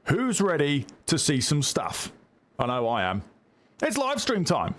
Who's ready to see some stuff? I know I am. It's live stream time.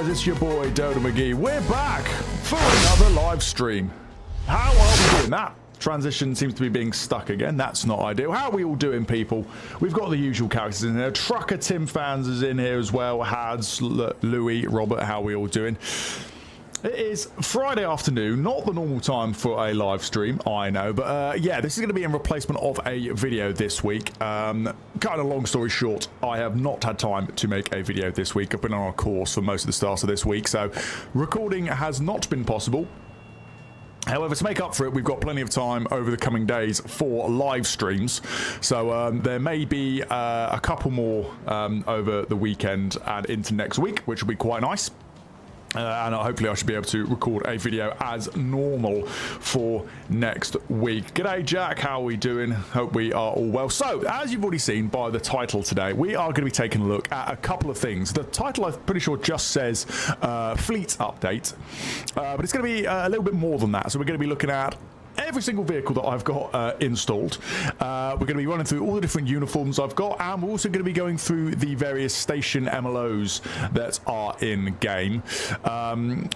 guys, it's your boy Dodo McGee. We're back for another live stream. How are we doing? That transition seems to be being stuck again. That's not ideal. How are we all doing, people? We've got the usual characters in there. Trucker Tim Fans is in here as well. Hads, Louis, Robert, how are we all doing? It is Friday afternoon, not the normal time for a live stream, I know, but yeah, this is going to be in replacement of a video this week. Kind of long story short, I have not had time to make a video this week. I've been on a course for most of the start of this week, so recording has not been possible. However, to make up for it, we've got plenty of time over the coming days for live streams. So there may be a couple more over the weekend and into next week, which will be quite nice. And hopefully I should be able to record a video as normal for next week. G'day Jack, how are we doing? Hope we are all well. So, as you've already seen by the title today, we are going to be taking a look at a couple of things. The title, I'm pretty sure, just says Fleet Update, but it's going to be a little bit more than that. So we're going to be looking at every single vehicle that I've got installed. We're going to be running through all the different uniforms I've got, and we're also going to be going through the various station MLOs that are in game,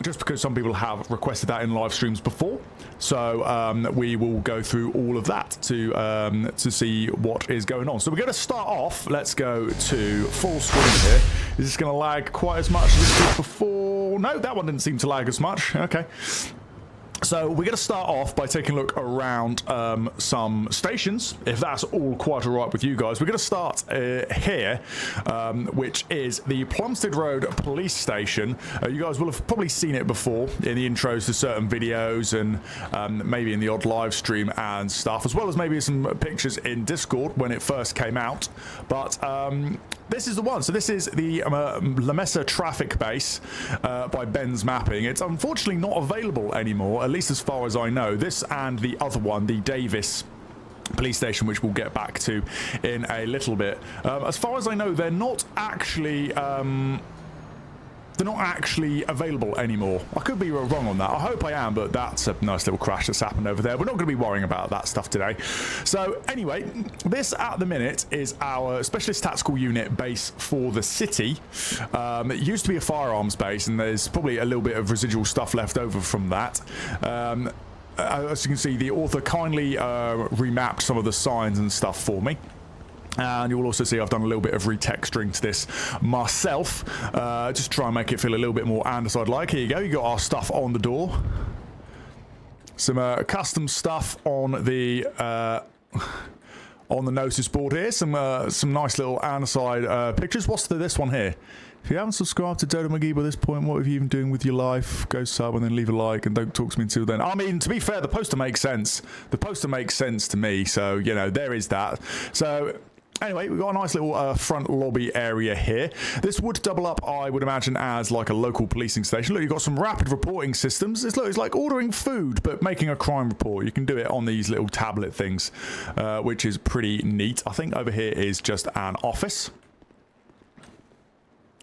just because some people have requested that in live streams before. So we will go through all of that to see what is going on. So we're going to start off. Let's go to full screen here. Is this going to lag quite as much as it did before? No, that one didn't seem to lag as much. Okay. So we're going to start off by taking a look around some stations, if that's all quite all right with you guys. We're going to start here, which is the Plumsted Road Police Station. You guys will have probably seen it before in the intros to certain videos and maybe in the odd live stream and stuff, as well as maybe some pictures in Discord when it first came out. But this is the one. So this is the La Mesa Traffic Base by Ben's Mapping. It's unfortunately not available anymore, at least as far as I know. This and the other one, the Davis police station, which we'll get back to in a little bit. As far as I know, they're not actually available anymore. I could be wrong on that. I hope I am, but that's a nice little crash that's happened over there. We're not going to be worrying about that stuff today. So anyway, this at the minute is our specialist tactical unit base for the city. It used to be a firearms base, and there's probably a little bit of residual stuff left over from that. As you can see, the author kindly remapped some of the signs and stuff for me. And you'll also see I've done a little bit of retexturing to this myself, just try and make it feel a little bit more Andesite-like. Here you go, you got our stuff on the door. Some custom stuff on the notice board here. Some nice little Andesite pictures. What's this one here? If you haven't subscribed to Dodo McGee by this point, what have you been doing with your life? Go sub and then leave a like, and don't talk to me until then. I mean, to be fair, the poster makes sense. The poster makes sense to me, so, you know, there is that. So anyway, we've got a nice little front lobby area here. This would double up, I would imagine, as like a local policing station. Look, you've got some rapid reporting systems. It's like ordering food, but making a crime report. You can do it on these little tablet things, which is pretty neat. I think over here is just an office.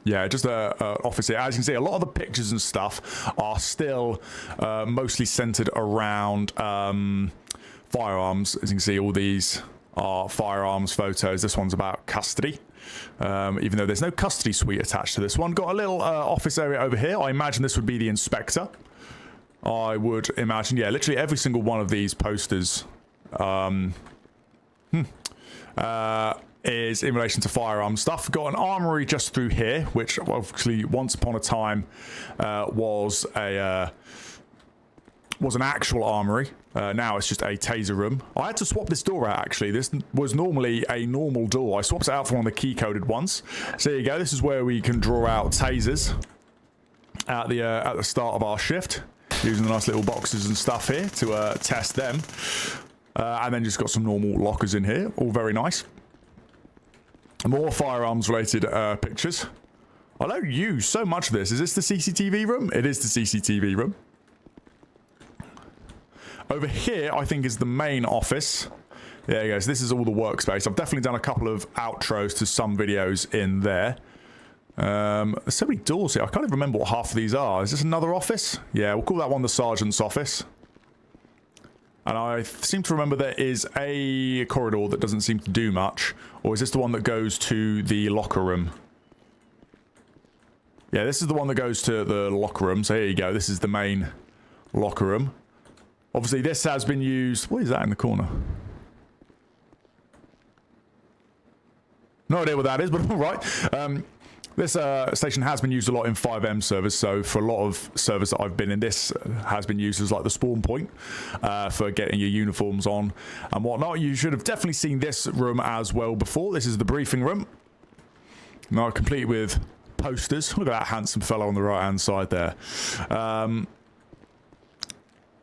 Yeah, just an office here. As you can see, a lot of the pictures and stuff are still mostly centered around firearms. As you can see, all these are firearms photos. This one's about custody, even though there's no custody suite attached to this one. Got a little office area over here. I imagine this would be the inspector. I would imagine, yeah, literally every single one of these posters is in relation to firearm stuff. Got an armory just through here, which obviously once upon a time was an actual armory. Now it's just a taser room. I had to swap this door out, actually. This was normally a normal door. I swapped it out for one of the key-coded ones. So there you go. This is where we can draw out tasers at the start of our shift, using the nice little boxes and stuff here to test them. And then just got some normal lockers in here. All very nice. More firearms-related pictures. I don't use so much of this. Is this the CCTV room? It is the CCTV room. Over here, I think, is the main office. There you go. So this is all the workspace. I've definitely done a couple of outros to some videos in there. There's so many doors here. I can't even remember what half of these are. Is this another office? Yeah, we'll call that one the sergeant's office. And I seem to remember there is a corridor that doesn't seem to do much. Or is this the one that goes to the locker room? Yeah, this is the one that goes to the locker room. So here you go. This is the main locker room. Obviously, this has been used... What is that in the corner? No idea what that is, but all right. This station has been used a lot in 5M servers, so for a lot of servers that I've been in, this has been used as like the spawn point for getting your uniforms on and whatnot. You should have definitely seen this room as well before. This is the briefing room. Now complete with posters. Look at that handsome fellow on the right-hand side there.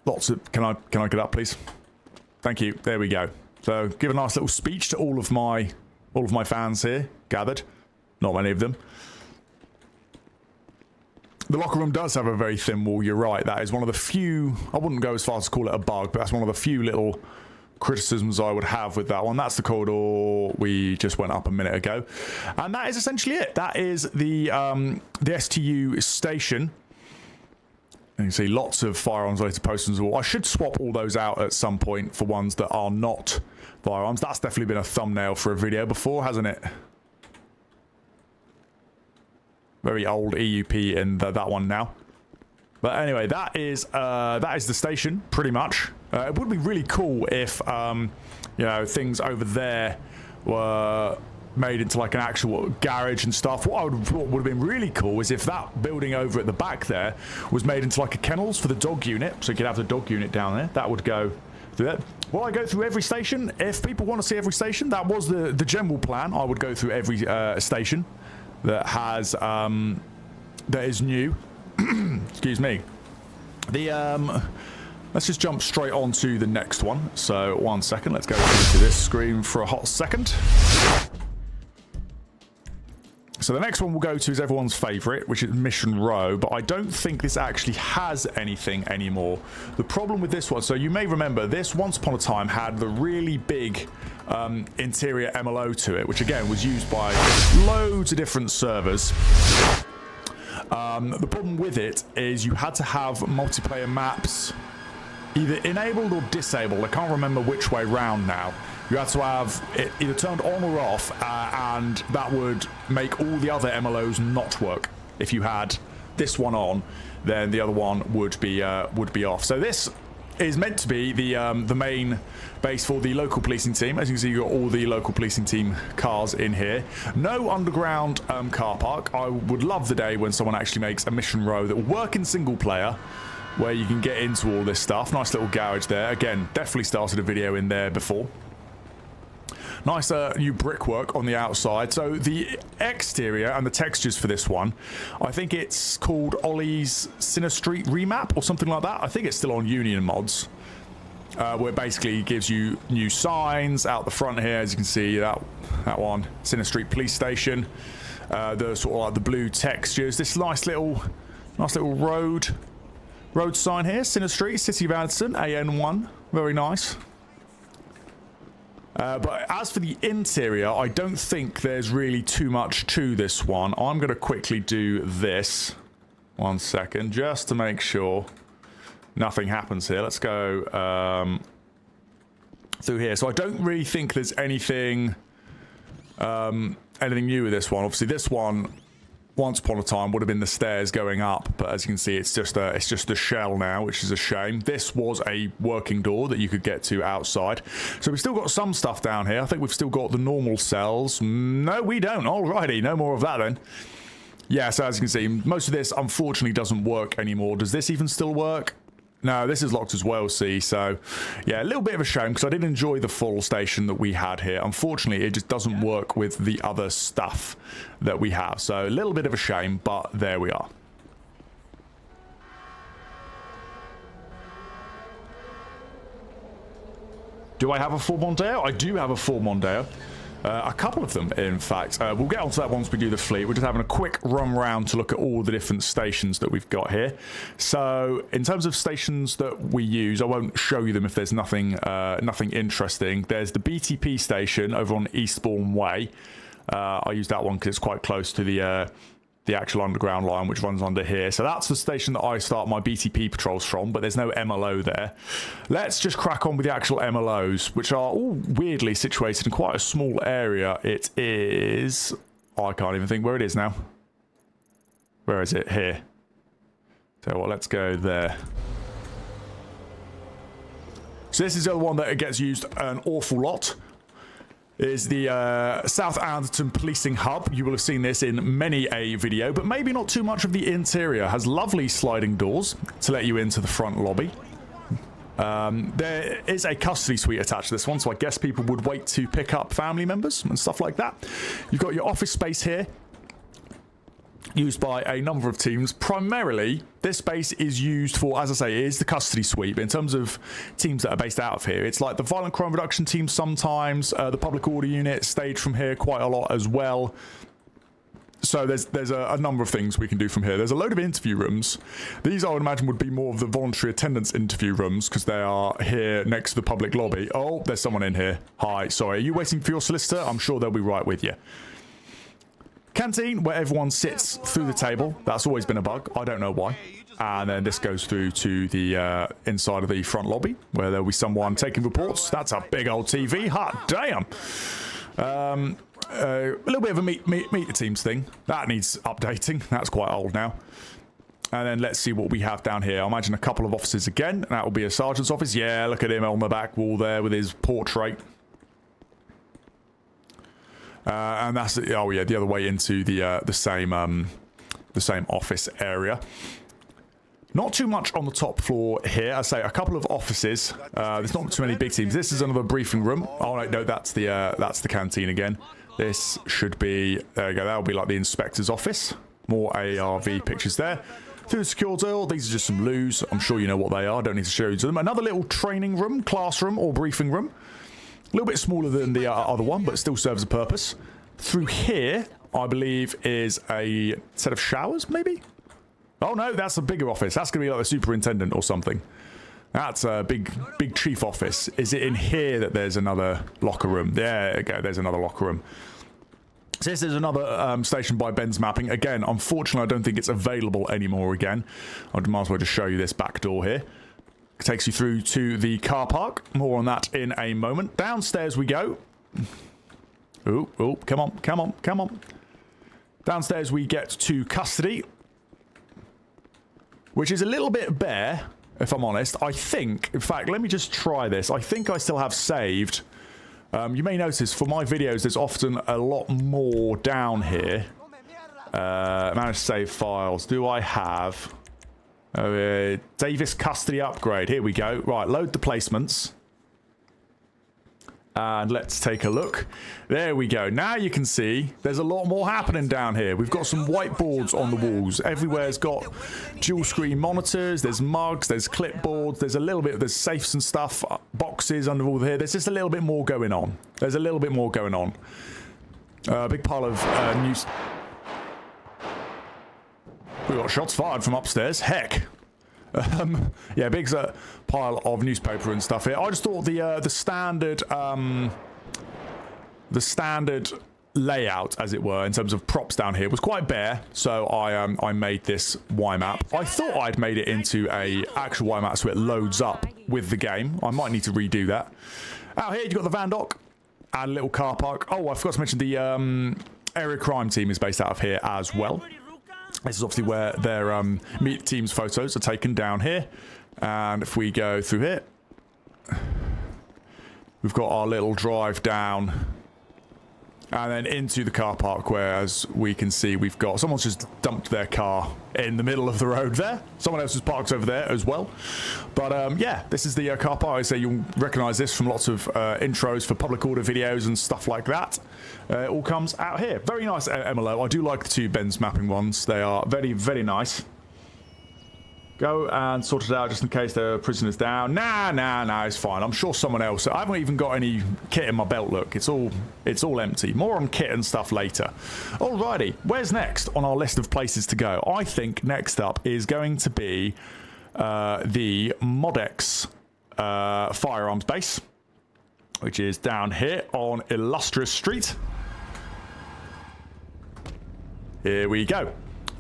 Lots of... Can I get up, please? Thank you. There we go. So give a nice little speech to all of my fans here gathered. Not many of them. The locker room does have a very thin wall, you're right. That is one of the few, I wouldn't go as far as to call it a bug, but that's one of the few little criticisms I would have with that one. That's the corridor we just went up a minute ago. And that is essentially it. That is the STU station. And you see lots of firearms related posters. I should swap all those out at some point for ones that are not firearms. That's definitely been a thumbnail for a video before, hasn't it? Very old EUP in that one now. But anyway, that is the station, pretty much. It would be really cool if, you know, things over there were made into like an actual garage and stuff. What would have been really cool is if that building over at the back there was made into like a kennels for the dog unit, so you could have the dog unit down there. That would go through that. Will I go through every station? If people want to see every station, that was the general plan. I would go through every station that has that is new. Excuse me. Let's just jump straight on to the next one. So 1 second, let's go into this screen for a hot second. So the next one we'll go to is everyone's favorite, which is Mission Row, but I don't think this actually has anything anymore. The problem with this one, so you may remember this once upon a time had the really big interior MLO to it, which again was used by loads of different servers. The problem with it is you had to have multiplayer maps either enabled or disabled. I can't remember which way round now. You had to have it either turned on or off, and that would make all the other MLOs not work. If you had this one on, then the other one would be off. So this is meant to be the main base for the local policing team. As you can see, you've got all the local policing team cars in here. No underground car park. I would love the day when someone actually makes a Mission Row that will work in single player, where you can get into all this stuff. Nice little garage there. Again, definitely started a video in there before. Nice new brickwork on the outside. So the exterior and the textures for this one, I think it's called Ollie's Sinner Street Remap or something like that. I think it's still on Union Mods, where it basically gives you new signs out the front here. As you can see, that one, Sinner Street Police Station. The sort of like the blue textures. This nice little road sign here, Sinner Street, City of Addison, AN1. Very nice. But as for the interior, I don't think there's really too much to this one. I'm going to quickly do this. 1 second, just to make sure nothing happens here. Let's go through here. So I don't really think there's anything new with this one. Obviously, this one, once upon a time, would have been the stairs going up, but as you can see, it's just a shell now, which is a shame. This was a working door that you could get to outside. So we've still got some stuff down here. I think we've still got the normal cells. No, we don't. Alrighty, no more of that then. Yeah, so as you can see, most of this unfortunately doesn't work anymore. Does this even still work? No, this is locked as well, see, so yeah, a little bit of a shame because I did enjoy the full station that we had here. Unfortunately, it just doesn't work with the other stuff that we have, so a little bit of a shame, but there we are. Do I have a full Mondeo? I do have a full Mondeo. A couple of them, in fact. We'll get onto that once we do the fleet. We're just having a quick run round to look at all the different stations that we've got here. So, in terms of stations that we use, I won't show you them if there's nothing interesting. There's the BTP station over on Eastbourne Way. I use that one because it's quite close to the actual underground line, which runs under here. So that's the station that I start my BTP patrols from, but there's no MLO there. Let's just crack on with the actual MLOs, which are all weirdly situated in quite a small area. It is... Oh, I can't even think where it is now. Where is it? Here. So what, let's go there. So this is the other one that gets used an awful lot. Is the South Alperton Policing Hub. You will have seen this in many a video, but maybe not too much of the interior. Has lovely sliding doors to let you into the front lobby. There is a custody suite attached to this one, so I guess people would wait to pick up family members and stuff like that. You've got your office space here, used by a number of teams. Primarily, this space is used for, as I say, it is the custody suite, but in terms of teams that are based out of here, it's like the violent crime reduction team sometimes, the public order unit staged from here quite a lot as well. So there's a number of things we can do from here. There's a load of interview rooms. These, I would imagine, would be more of the voluntary attendance interview rooms because they are here next to the public lobby. Oh, there's someone in here. Hi, sorry. Are you waiting for your solicitor? I'm sure they'll be right with you. Canteen, where everyone sits through the table. That's always been a bug. I don't know why. And then this goes through to the inside of the front lobby, where there'll be someone taking reports. That's a big old TV. Hot damn. A little bit of a meet the teams thing. That needs updating. That's quite old now. And then let's see what we have down here. I imagine a couple of offices again. That will be a sergeant's office. Yeah, look at him on the back wall there with his portrait. And that's, oh yeah, the other way into the same office area. Not too much on the top floor here. I say a couple of offices. There's not too many big teams. This is another briefing room. Oh no, that's the canteen again. This should be, there you go. That'll be like the inspector's office. More ARV pictures there. Through the secure door. These are just some loos. I'm sure you know what they are. Don't need to show you to them. Another little training room, classroom, or briefing room. A little bit smaller than the other one, but still serves a purpose. Through here, I believe, is a set of showers, maybe? Oh no, that's a bigger office. That's going to be like the superintendent or something. That's a big chief office. Is it in here that there's another locker room? There you go, there's another locker room. So this is another station by Ben's mapping. Again, unfortunately, I don't think it's available anymore again. I might as well just show you this back door here. It takes you through to the car park. More on that in a moment. Downstairs we go. Oh, come on. Downstairs we get to custody, which is a little bit bare, if I'm honest. I think, in fact, let me just try this. I think I still have saved. You may notice for my videos, there's often a lot more down here. Manage to save files. Do I have Davis custody upgrade? Here we go. Right, load the placements. And let's take a look. There we go. Now you can see there's a lot more happening down here. We've got some whiteboards on the walls. Everywhere's got dual screen monitors. There's mugs. There's clipboards. There's safes and stuff. Boxes under all here. There's just a little bit more going on. There's a little bit more going on. A big pile of news. We got shots fired from upstairs. Heck. Yeah, big pile of newspaper and stuff here. I just thought the standard layout, as it were, in terms of props down here was quite bare. So I made this Y map. I thought I'd made it into a actual Y map so it loads up with the game. I might need to redo that. Out here you've got the Van Dock and a little car park. Oh, I forgot to mention the area crime team is based out of here as well. This is obviously where their meet team's photos are taken down here. And if we go through here, we've got our little drive down and then into the car park, where, as we can see, we've got someone's just dumped their car in the middle of the road there. Someone else is parked over there as well. But yeah, this is the car park. I say you'll recognize this from lots of intros for public order videos and stuff like that. It all comes out here. Very nice MLO. I do like the two Ben's mapping ones. They are very, very nice. Go and sort it out just in case the prisoner's down. Nah, it's fine. I'm sure someone else. I haven't even got any kit in my belt, look. It's all empty. More on kit and stuff later. Alrighty, where's next on our list of places to go? I think next up is going to be the Modex Firearms base, which is down here on Illustrious Street. Here we go.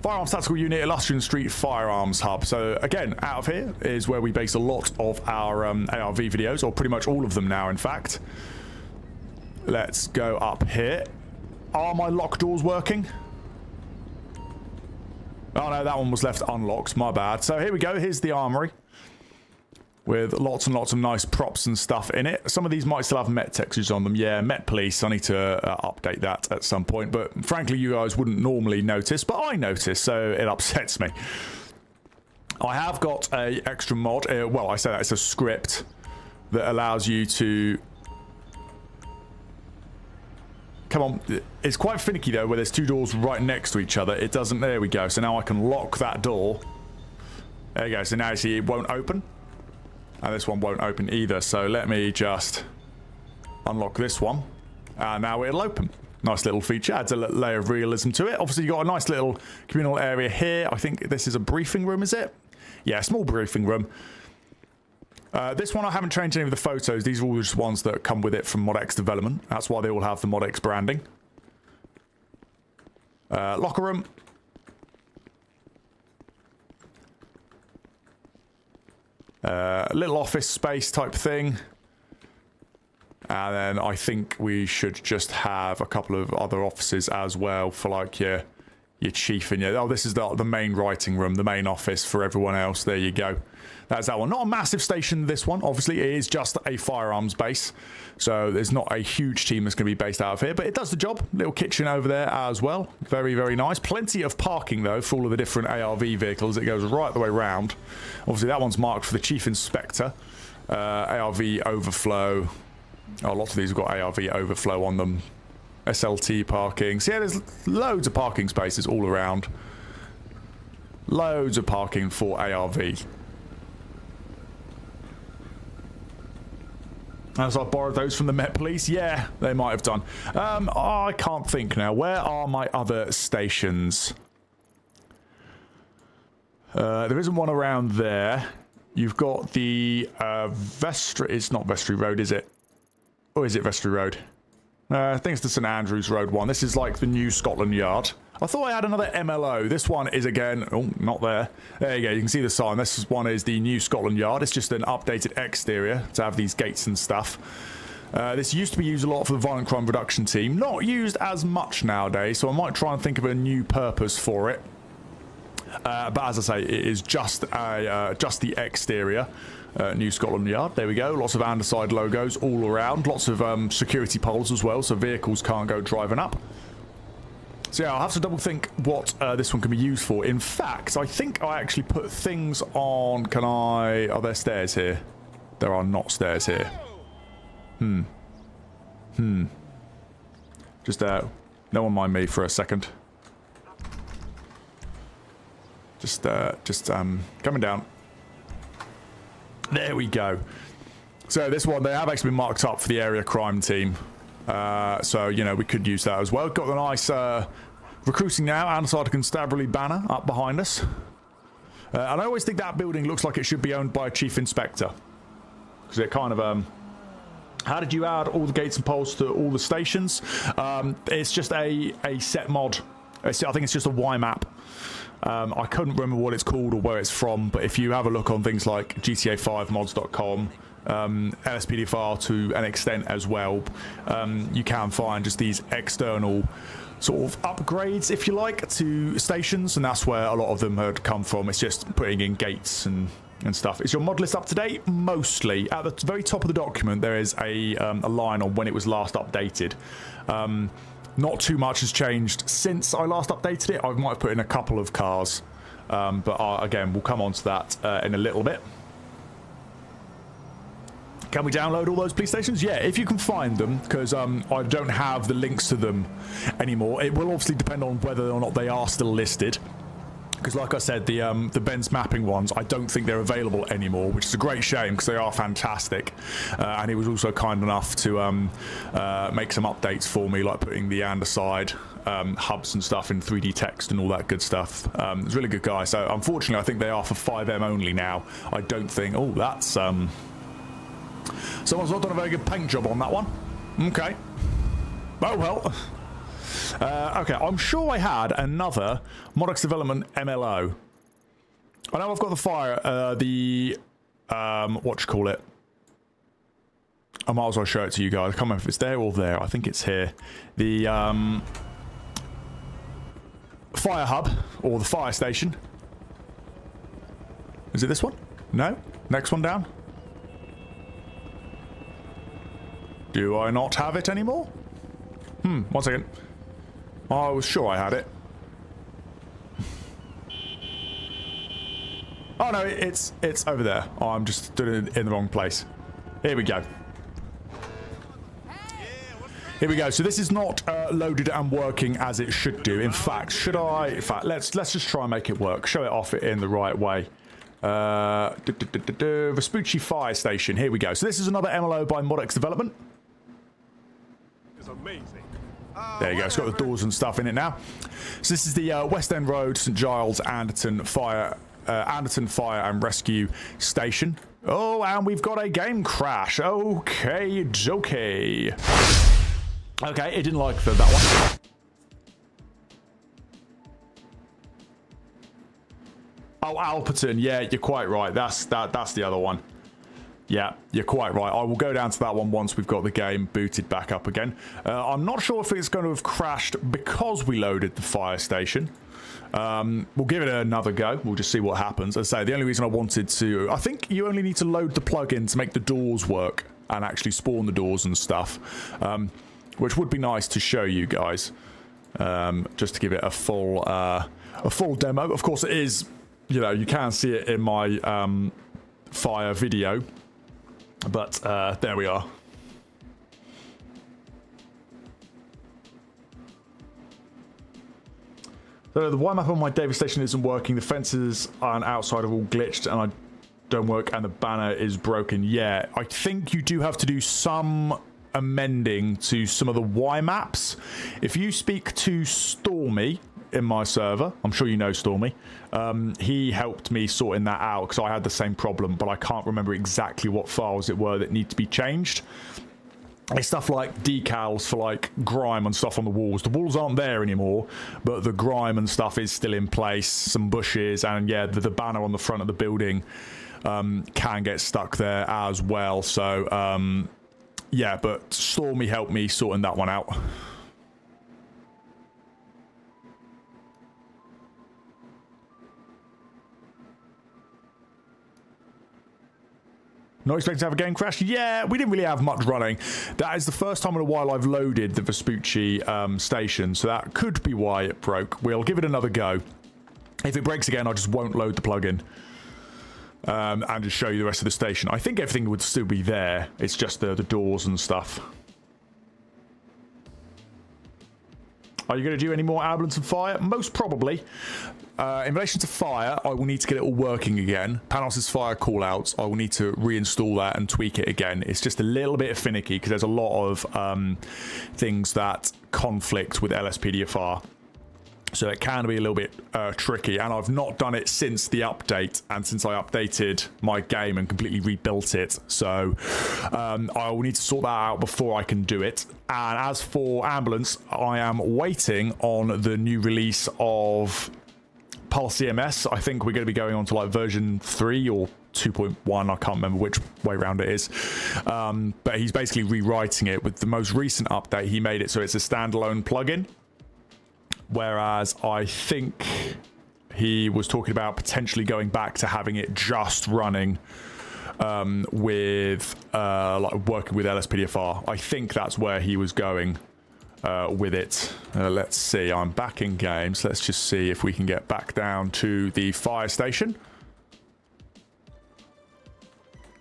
Firearms Tactical Unit, Illustrious Street Firearms Hub. So again, out of here is where we base a lot of our ARV videos, or pretty much all of them now, in fact. Let's go up here. Are my lock doors working? Oh no, that one was left unlocked. My bad. So here we go. Here's the armory, with lots and lots of nice props and stuff in it. Some of these might still have Met textures on them. Yeah, Met Police. I need to update that at some point. But frankly, you guys wouldn't normally notice, but I notice, so it upsets me. I have got a extra mod. Well, I say that it's a script that allows you to... Come on. It's quite finicky, though, where there's two doors right next to each other. It doesn't... There we go. So now I can lock that door. There you go. So now you see it won't open. And this one won't open either, so let me just unlock this one. And now it'll open. Nice little feature, adds a layer of realism to it. Obviously, you've got a nice little communal area here. I think this is a briefing room, is it? Yeah, small briefing room. This one, I haven't changed any of the photos. These are all just ones that come with it from ModX development. That's why they all have the ModX branding. Locker room. Little office space type thing. And then I think we should just have a couple of other offices as well for like your chief and your... Oh, this is the main writing room, the main office for everyone else. There you go. That's that one. Not a massive station, this one. Obviously, it is just a firearms base. So there's not a huge team that's going to be based out of here. But it does the job. Little kitchen over there as well. Very, very nice. Plenty of parking, though, for all of the different ARV vehicles. It goes right the way round. Obviously, that one's marked for the Chief Inspector. ARV overflow. Oh, lots of these have got ARV overflow on them. SLT parking. So yeah, there's loads of parking spaces all around. Loads of parking for ARV. As I borrowed those from the Met Police? Yeah, they might have done. I can't think now. Where are my other stations? There isn't one around there. You've got the Vestry... It's not Vestry Road, is it? Or is it Vestry Road? I think it's the St Andrews Road one. This is like the new Scotland Yard. I thought I had another MLO. This one is again... Oh, not there. There you go. You can see the sign. This one is the new Scotland Yard. It's just an updated exterior to have these gates and stuff. This used to be used a lot for the Violent Crime Reduction Team. Not used as much nowadays, so I might try and think of a new purpose for it. But as I say, it is just the exterior. New Scotland Yard. There we go. Lots of underside logos all around. Lots of security poles as well, so vehicles can't go driving up. So yeah, I'll have to double think what this one can be used for. In fact, I think I actually put things on... Can I... Are there stairs here? There are not stairs here. Just, no one mind me for a second. Just coming down. There we go. So this one, they have actually been marked up for the area crime team. So, you know, we could use that as well. Got the nice recruiting now outside of Constabulary banner up behind us. And I always think that building looks like it should be owned by a chief inspector. Because it kind of... How did you add all the gates and poles to all the stations? It's just a set mod. I think it's just a Y map. I couldn't remember what it's called or where it's from, but if you have a look on things like GTA5mods.com, LSPDFR to an extent as well, you can find just these external sort of upgrades, if you like, to stations, and that's where a lot of them had come from. It's just putting in gates and stuff. Is your mod list up to date? Mostly. At the very top of the document, there is a line on when it was last updated. Not too much has changed since I last updated it. I might have put in a couple of cars, but again, we'll come on to that in a little bit. Can we download all those police stations? Yeah, if you can find them, because I don't have the links to them anymore. It will obviously depend on whether or not they are still listed. Because like I said, the Ben's mapping ones, I don't think they're available anymore, which is a great shame because they are fantastic. And he was also kind enough to make some updates for me, like putting the underside hubs and stuff in 3D text and all that good stuff. He's a really good guy. So unfortunately, I think they are for 5M only now. I don't think... Oh, that's... Someone's not done a very good paint job on that one. Okay. Oh, well... okay, I'm sure I had another ModX Development MLO. I know I've got what you call it? I might as well show it to you guys. I can't remember if it's there or there. I think it's here. The fire hub, or the fire station. Is it this one? No? Next one down? Do I not have it anymore? One second. I was sure I had it. Oh no, it's over there. Oh, I'm just stood in the wrong place. Here we go. Here we go. So this is not loaded and working as it should do. In fact, let's just try and make it work. Show it off in the right way. Vespucci Fire Station. Here we go. So this is another MLO by ModX Development. It's amazing. There you go. It's got the doors and stuff in it now. So this is the West End Road, St Giles, Anderton Fire and Rescue Station. Oh, and we've got a game crash. Okay, okay. Okay, it didn't like that one. Oh, Alperton. Yeah, you're quite right. That's the other one. Yeah, you're quite right. I will go down to that one once we've got the game booted back up again. I'm not sure if it's going to have crashed because we loaded the fire station. We'll give it another go. We'll just see what happens. As I say, the only reason I wanted to... I think you only need to load the plugin to make the doors work and actually spawn the doors and stuff, which would be nice to show you guys, just to give it a full demo. Of course, it is... You know, you can see it in my fire video, but there we are. So the Y map on my David station isn't working. The fences on outside are all glitched and I don't work, and the banner is broken. Yeah, I think you do have to do some amending to some of the Y maps. If you speak to Stormy in my server, I'm sure you know Stormy, he helped me sorting that out because I had the same problem, but I can't remember exactly what files it were that need to be changed. It's stuff like decals for like grime and stuff on the walls. The walls aren't there anymore, but the grime and stuff is still in place, some bushes, and yeah, the banner on the front of the building can get stuck there as well. So yeah, but Stormy helped me sorting that one out. Not expecting to have a game crash? Yeah, we didn't really have much running. That is the first time in a while I've loaded the Vespucci station, so that could be why it broke. We'll give it another go. If it breaks again, I just won't load the plugin and just show you the rest of the station. I think everything would still be there. It's just the doors and stuff. Are you going to do any more ambulance and fire? Most probably. In relation to fire, I will need to get it all working again. Panos' fire callouts, I will need to reinstall that and tweak it again. It's just a little bit finicky because there's a lot of things that conflict with LSPDFR. So it can be a little bit tricky, and I've not done it since the update and since I updated my game and completely rebuilt it. So I will need to sort that out before I can do it. And as for ambulance, I am waiting on the new release of Pulse CMS. I think we're going to be going on to like version 3 or 2.1. I can't remember which way around it is. But he's basically rewriting it. With the most recent update, he made it so it's a standalone plugin. Whereas I think he was talking about potentially going back to having it just running with like working with LSPDFR. I think that's where he was going with it. Let's see. I'm back in games. Let's just see if we can get back down to the fire station.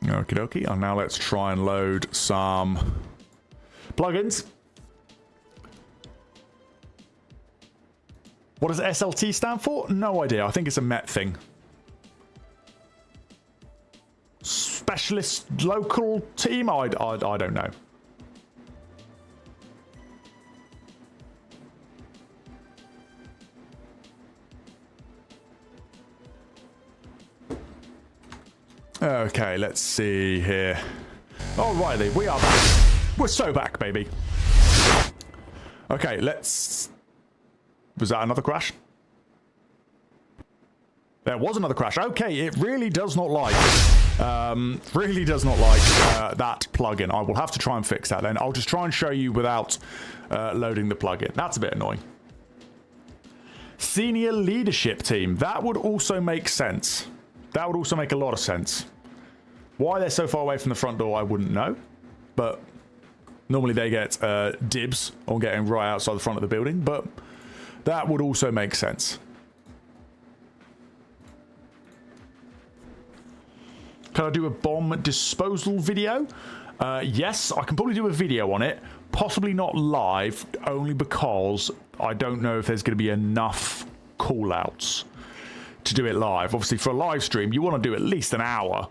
Okie dokie. And now let's try and load some plugins. What does SLT stand for? No idea. I think it's a Met thing. Specialist local team? I don't know. Okay, let's see here. Alrighty, we are back. We're so back, baby. Okay, let's... Was that another crash? There was another crash. Okay, it really does not like... really does not like that plugin. I will have to try and fix that then. I'll just try and show you without loading the plugin. That's a bit annoying. Senior leadership team. That would also make sense. That would also make a lot of sense. Why they're so far away from the front door, I wouldn't know. But normally they get dibs on getting right outside the front of the building. But that would also make sense. Can I do a bomb disposal video? Yes, I can probably do a video on it. Possibly not live, only because I don't know if there's going to be enough callouts to do it live. Obviously, for a live stream, you want to do at least an hour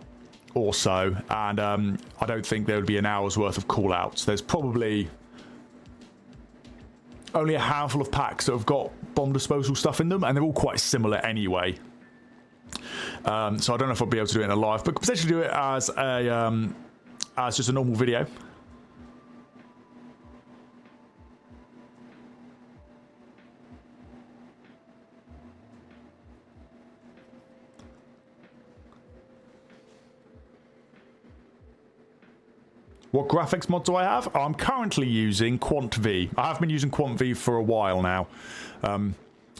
or so, and I don't think there would be an hour's worth of callouts. There's probably only a handful of packs that have got bomb disposal stuff in them, and they're all quite similar anyway. So I don't know if I'll be able to do it in a live, but potentially do it as a as just a normal video. What graphics mod do I have? I'm currently using convey. I have been using convey for a while now.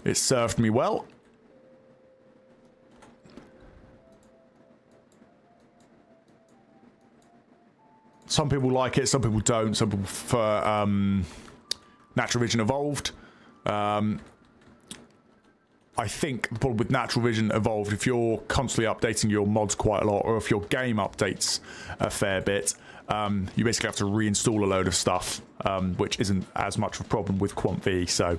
It's served me well. Some people like it, some people don't. Some people prefer Natural Vision Evolved. I think the problem with Natural Vision Evolved, if you're constantly updating your mods quite a lot, or if your game updates a fair bit, you basically have to reinstall a load of stuff, which isn't as much of a problem with convey. So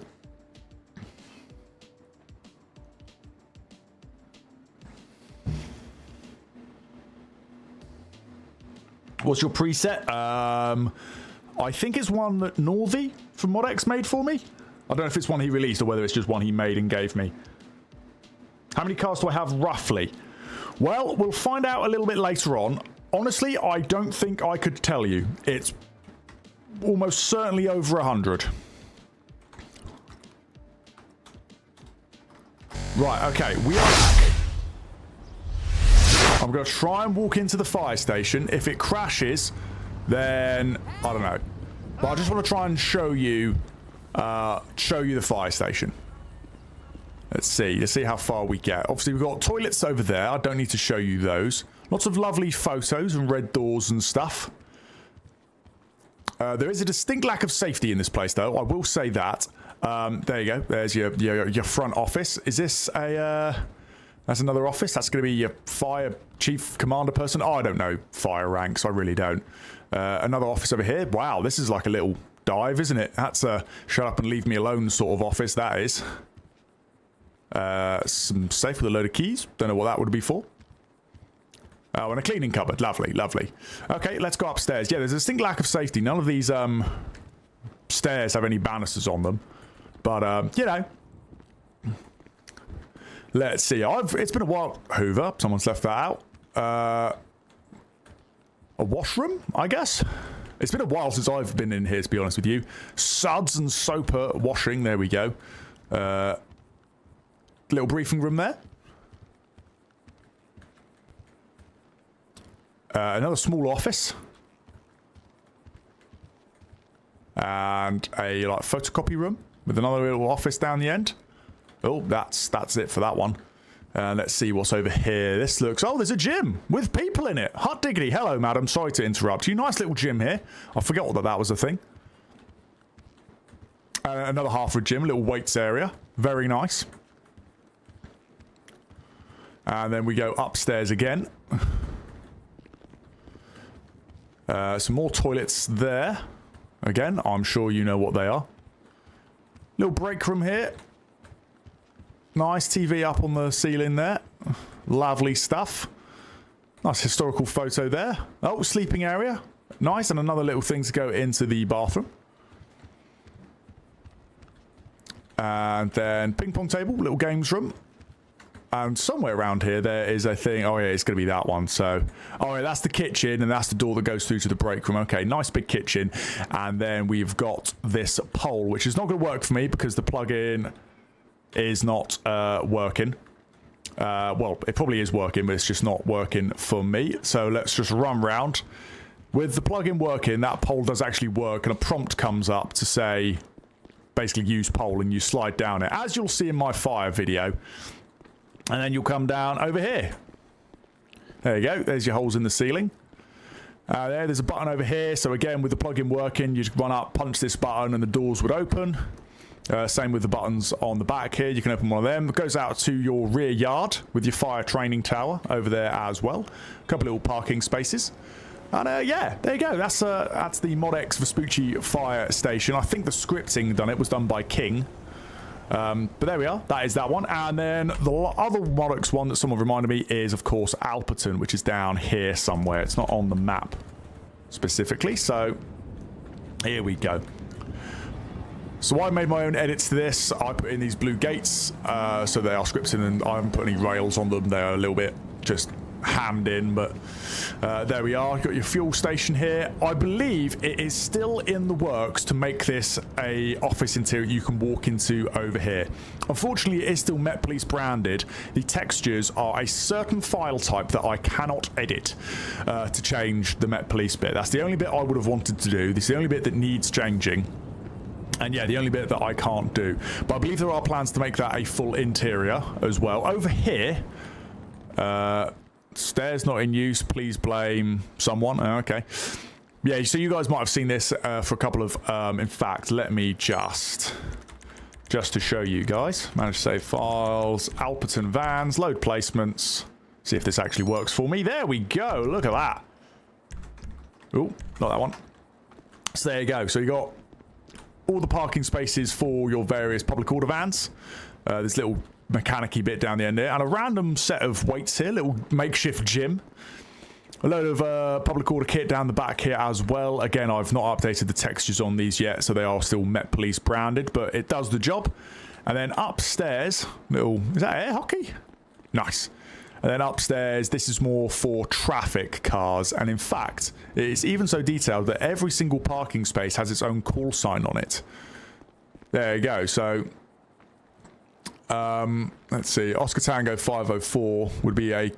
what's your preset? I think it's one that 𝗗𝗶𝘀𝗰𝗶 from ModX made for me. I don't know if it's one he released or whether it's just one he made and gave me. How many cars do I have roughly? Well, we'll find out a little bit later on. Honestly, I don't think I could tell you. It's almost certainly over 100. Right, okay, we are back. I'm going to try and walk into the fire station. If it crashes, then I don't know. But I just want to try and show you the fire station. Let's see how far we get. Obviously, we've got toilets over there. I don't need to show you those. Lots of lovely photos and red doors and stuff. There is a distinct lack of safety in this place, though. I will say that. There you go. There's your front office. Is this a... that's another office? That's going to be your fire chief commander person? Oh, I don't know fire ranks. I really don't. Another office over here. Wow, this is like a little dive, isn't it? That's a shut up and leave me alone sort of office, that is. Some safe with a load of keys. Don't know what that would be for. Oh, and a cleaning cupboard. Lovely, lovely. Okay, let's go upstairs. Yeah, there's a distinct lack of safety. None of these stairs have any banisters on them. But, you know. Let's see. It's been a while. Hoover. Someone's left that out. A washroom, I guess. It's been a while since I've been in here, to be honest with you. Suds and soap washing. There we go. Little briefing room there. Another small office. And a like photocopy room with another little office down the end. Oh, that's it for that one. Let's see what's over here. This looks... Oh, there's a gym with people in it. Hot diggity. Hello, madam. Sorry to interrupt you. Nice little gym here. I forgot that was a thing. Another half of a gym. A little weights area. Very nice. And then we go upstairs again. Some more toilets there. Again, I'm sure you know what they are. Little break room here. Nice TV up on the ceiling there. Lovely stuff. Nice historical photo there. Oh, sleeping area. Nice, and another little thing to go into the bathroom. And then ping pong table, little games room. And somewhere around here there is a thing. Oh yeah, it's going to be that one. So, oh yeah, that's the kitchen, and that's the door that goes through to the break room. Okay, nice big kitchen. And then we've got this pole, which is not going to work for me because the plug-in is not working. Well, it probably is working, but it's just not working for me. So let's just run round. With the plug-in working, that pole does actually work, and a prompt comes up to say, basically use pole, and you slide down it, as you'll see in my fire video. And then you'll come down over here. There you go. There's your holes in the ceiling. There's a button over here. So again, with the plug-in working, you just run up, punch this button, and the doors would open. Same with the buttons on the back here. You can open one of them. It goes out to your rear yard with your fire training tower over there as well. A couple little parking spaces. And yeah, there you go. That's the ModX Vespucci fire station. I think the scripting was done by King. But there we are. That is that one. And then the other ModX one that someone reminded me is, of course, Alperton, which is down here somewhere. It's not on the map specifically. So here we go. So I made my own edits to this. I put in these blue gates, so they are scripted, and I haven't put any rails on them. They're a little bit just hammed in, but there we are. You've got your fuel station here. I believe it is still in the works to make this a office interior you can walk into over here. Unfortunately, it is still Met Police branded. The textures are a certain file type that I cannot edit to change the Met Police bit. That's the only bit I would have wanted to do. This is the only bit that needs changing. And yeah, the only bit that I can't do. But I believe there are plans to make that a full interior as well. Over here, stairs not in use, please blame someone. Okay. Yeah, so you guys might have seen this for a couple of, in fact, let me just to show you guys. Manage to save files, Alperton vans, load placements. See if this actually works for me. There we go, look at that. Oh, not that one. So there you go. So you got all the parking spaces for your various public order vans. This little mechanic-y bit down the end there, and a random set of weights here, little makeshift gym. A load of public order kit down the back here as well. Again, I've not updated the textures on these yet, so they are still Met Police branded, but it does the job. And then upstairs, is that air hockey? Nice. And then upstairs, this is more for traffic cars, and in fact, it's even so detailed that every single parking space has its own call sign on it. There you go. So let's see, Oscar Tango 504 would be a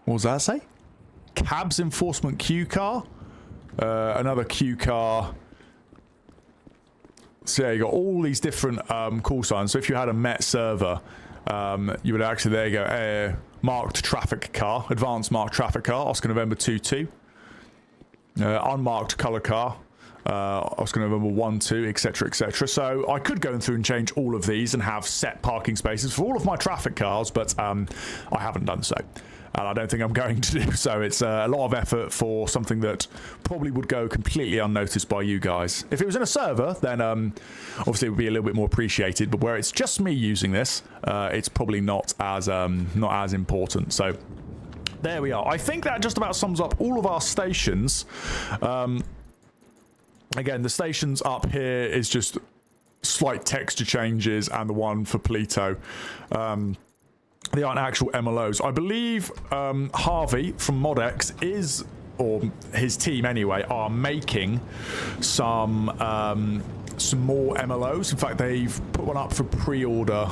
what was that say? Cabs enforcement Q car. Another Q car. So yeah, you got all these different call signs. So if you had a Met server, you would actually, there you go, marked traffic car, advanced marked traffic car, Oscar November 22. Unmarked colour car, Oscar November 1-2, etc, etc. So I could go through and change all of these and have set parking spaces for all of my traffic cars, but I haven't done so. And I don't think I'm going to do so. It's a lot of effort for something that probably would go completely unnoticed by you guys. If it was in a server, then obviously it would be a little bit more appreciated. But where it's just me using this, it's probably not as important. So there we are. I think that just about sums up all of our stations. Again, the stations up here is just slight texture changes, and the one for Polito. They aren't actual MLOs. I believe Harvey from Modex is, or his team anyway, are making some more MLOs. In fact, they've put one up for pre-order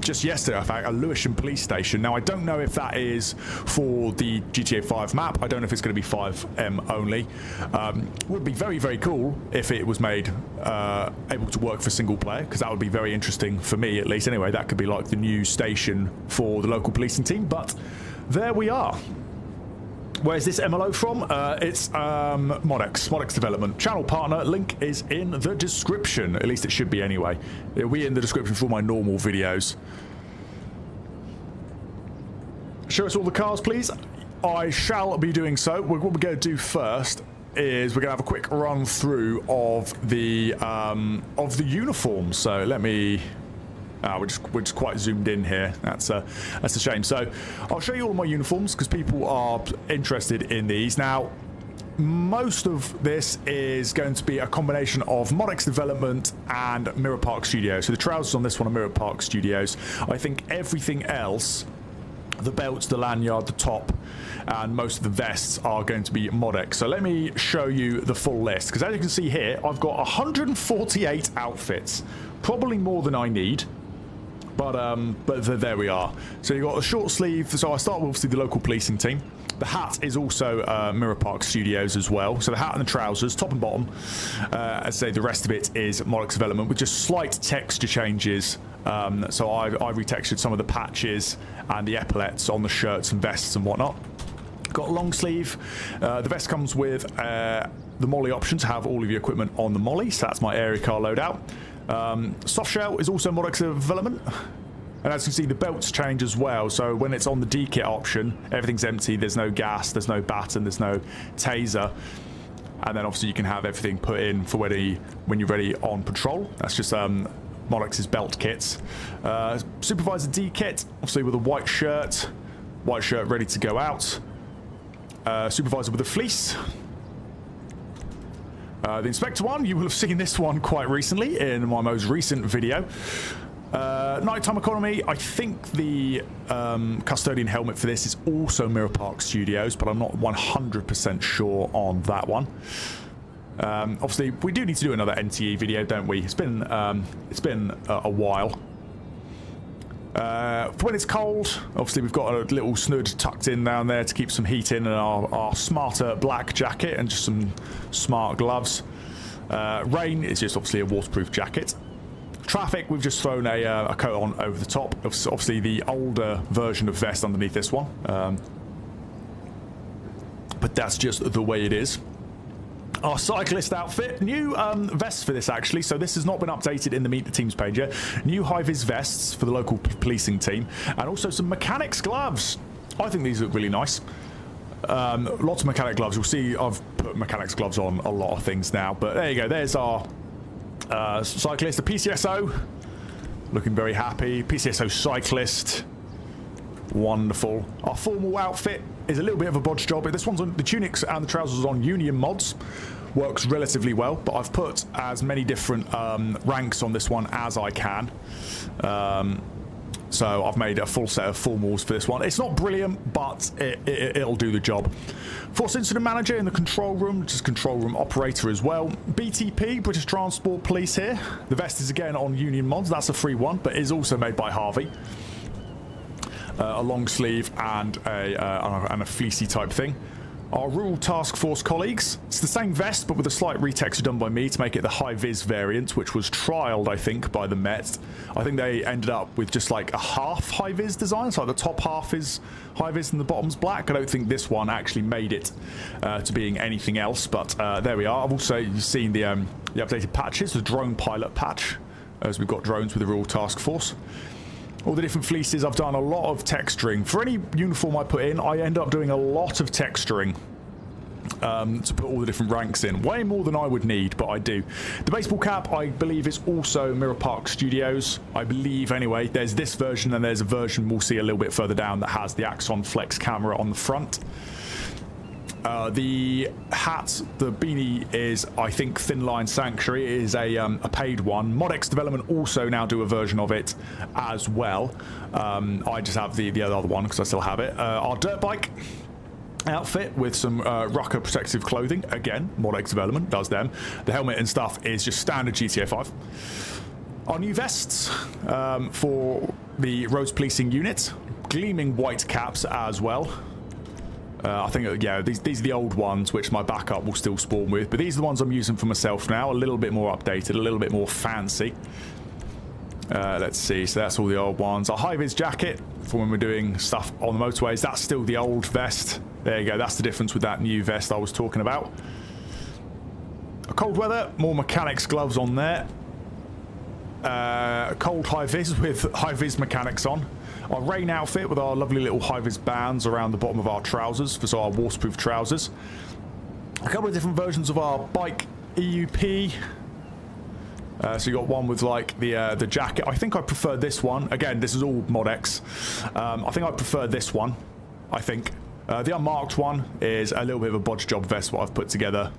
just yesterday, in fact, a Lewisham police station. Now, I don't know if that is for the GTA 5 map. I don't know if it's going to be 5M only. Would be very, very cool if it was made able to work for single player, because that would be very interesting for me, at least. Anyway, that could be like the new station for the local policing team. But there we are. Where's this MLO from? It's Modex Development. Channel partner, link is in the description. At least it should be anyway. It'll be in the description for my normal videos. Show us all the cars, please. I shall be doing so. What we're going to do first is we're going to have a quick run through of the uniforms. So let me... we're just quite zoomed in here. That's a shame. So I'll show you all my uniforms because people are interested in these. Now, most of this is going to be a combination of Modex Development and Mirror Park Studios. So the trousers on this one are Mirror Park Studios. I think everything else, the belts, the lanyard, the top, and most of the vests are going to be Modex. So let me show you the full list, because as you can see here, I've got 148 outfits, probably more than I need. But there we are. So you've got a short sleeve. So I start with obviously the local policing team. The hat is also Mirror Park Studios as well. So the hat and the trousers, top and bottom. As I say, the rest of it is Modex Development with just slight texture changes. So I retextured some of the patches and the epaulets on the shirts and vests and whatnot. Got a long sleeve. The vest comes with the molly option to have all of your equipment on the molly. So that's my area car loadout. Soft shell is also Modex Development, and as you can see, the belts change as well. So when it's on the D kit option, everything's empty. There's no gas, there's no baton, there's no taser, and then obviously you can have everything put in for when you're ready on patrol. That's just Modex's belt kits. Supervisor D kit, obviously with a white shirt ready to go out. Supervisor with a fleece. The Inspector one, you will have seen this one quite recently in my most recent video. Nighttime economy, I think the custodian helmet for this is also Mirror Park Studios, but I'm not 100% sure on that one. Obviously, we do need to do another NTE video, don't we? It's been a while. For when it's cold, obviously we've got a little snood tucked in down there to keep some heat in, and our smarter black jacket and just some smart gloves. Rain is just obviously a waterproof jacket. Traffic, we've just thrown a coat on over the top. Obviously the older version of vest underneath this one. But that's just the way it is. Our cyclist outfit, new vests for this actually, so this has not been updated in the Meet the Teams page yet. New high-vis vests for the local policing team, and also some mechanics gloves. I think these look really nice. Lots of mechanic gloves. You'll see I've put mechanics gloves on a lot of things now, but there you go. There's our cyclist, the PCSO, looking very happy. PCSO cyclist, wonderful. Our formal outfit is a little bit of a bodge job. This one's on the tunics and the trousers on Union mods. Works relatively well, but I've put as many different ranks on this one as I can. So I've made a full set of formals for this one. It's not brilliant, but it'll do the job. Force Incident Manager in the control room, which is control room operator as well. BTP, British Transport Police here. The vest is again on Union mods. That's a free one, but is also made by Harvey. A long sleeve and a fleecy type thing. Our Rural Task Force colleagues, it's the same vest but with a slight retexture done by me to make it the high-vis variant, which was trialled I think by the Met. I think they ended up with just like a half high-vis design, so like the top half is high-vis and the bottom's black. I don't think this one actually made it to being anything else, but there we are. I've also seen the updated patches, the drone pilot patch, as we've got drones with the Rural Task Force. All the different fleeces, I've done a lot of texturing. For any uniform I put in, I end up doing a lot of texturing to put all the different ranks in. Way more than I would need, but I do. The baseball cap, I believe, is also Mirror Park Studios. I believe, anyway. There's this version, and there's a version we'll see a little bit further down that has the Axon Flex camera on the front. The hat, the beanie is, I think, Thin Line Sanctuary. It is a paid one. Modex Development also now do a version of it as well. I just have the other one because I still have it. Our dirt bike outfit with some rucker protective clothing. Again, Modex Development does them. The helmet and stuff is just standard GTA 5. Our new vests for the roads policing unit. Gleaming white caps as well. I think, yeah, these are the old ones, which my backup will still spawn with. But these are the ones I'm using for myself now. A little bit more updated, a little bit more fancy. Let's see. So that's all the old ones. Our high-vis jacket for when we're doing stuff on the motorways. That's still the old vest. There you go. That's the difference with that new vest I was talking about. Cold weather. More mechanics gloves on there. Cold high-vis with high-vis mechanics on. Our rain outfit with our lovely little high-vis bands around the bottom of our trousers for our waterproof trousers. A couple of different versions of our bike EUP. So you got one with like the jacket. I think I prefer this one. Again, this is all Modex. I think I prefer this one. I think the unmarked one is a little bit of a bodge job vest what I've put together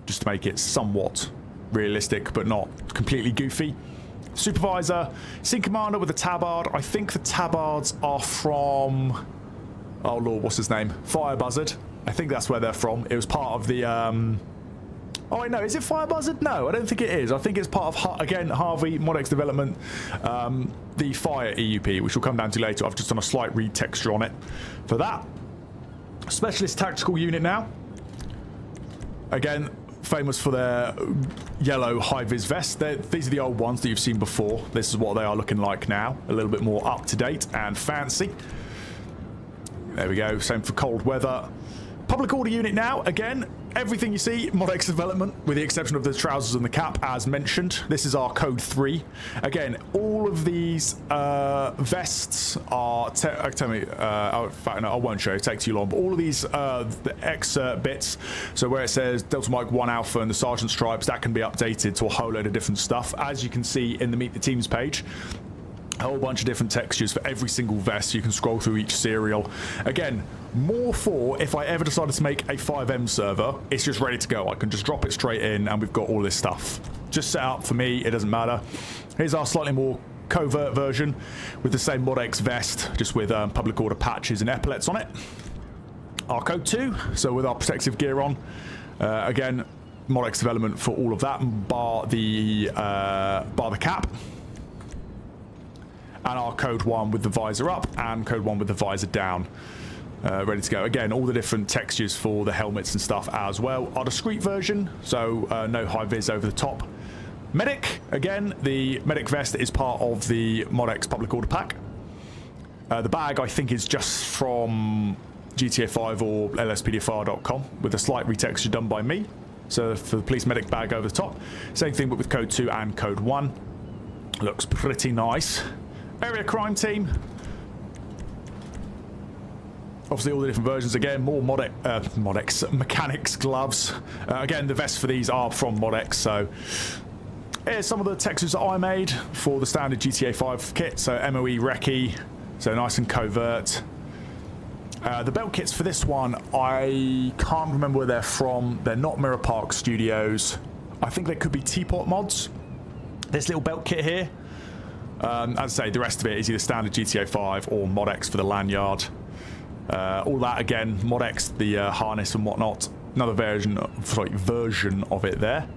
just to make it somewhat realistic but not completely goofy. Supervisor, Scene Commander with a tabard. I think the tabards are from, oh lord, what's his name? Firearms. I think that's where they're from. It was part of the oh wait, no, is it Firearms? No, I don't think it is. I think it's part of, again, Harvey Modex Development, the Fire EUP, which we'll come down to later. I've just done a slight retexture on it for that. Specialist Tactical Unit now. Again, famous for their yellow high-vis vests. These are the old ones that you've seen before. This is what they are looking like now. A little bit more up-to-date and fancy. There we go. Same for cold weather. Public order unit now. Again, everything you see, Modex Development, with the exception of the trousers and the cap, as mentioned. This is our code 3. Again, all of these vests are... tell me, in fact, no, I won't show you. It takes too long. But all of these the excerpt bits, so where it says Delta Mike 1 Alpha and the Sergeant Stripes, that can be updated to a whole load of different stuff. As you can see in the Meet the Teams page, A whole bunch of different textures for every single vest. You can scroll through each serial. Again, more for if I ever decided to make a 5M server, it's just ready to go. I can just drop it straight in and we've got all this stuff just set up for me. It doesn't matter. Here's our slightly more covert version with the same ModX vest, just with public order patches and epaulets on it. Our code 2, so with our protective gear on. Again, ModX development for all of that, bar the cap. And our code 1 with the visor up and code 1 with the visor down. Ready to go. Again, all the different textures for the helmets and stuff as well. Our discreet version, so no high vis over the top. Medic, again, the medic vest is part of the ModX public order pack. The bag, I think, is just from GTA 5 or LSPDFR.com with a slight retexture done by me. So for the police medic bag over the top. Same thing but with code 2 and code 1. Looks pretty nice. Area crime team. Obviously all the different versions again, more ModX mechanics gloves. Again, the vests for these are from ModX, so here's some of the textures that I made for the standard GTA 5 kit. So MOE recce, so nice and covert. The belt kits for this one, I can't remember where they're from. They're not Mirror Park Studios. I think they could be Teapot mods. This little belt kit here. As I say, the rest of it is either standard GTA 5 or ModX for the lanyard. All that again, ModX, the harness and whatnot. Another version of it there.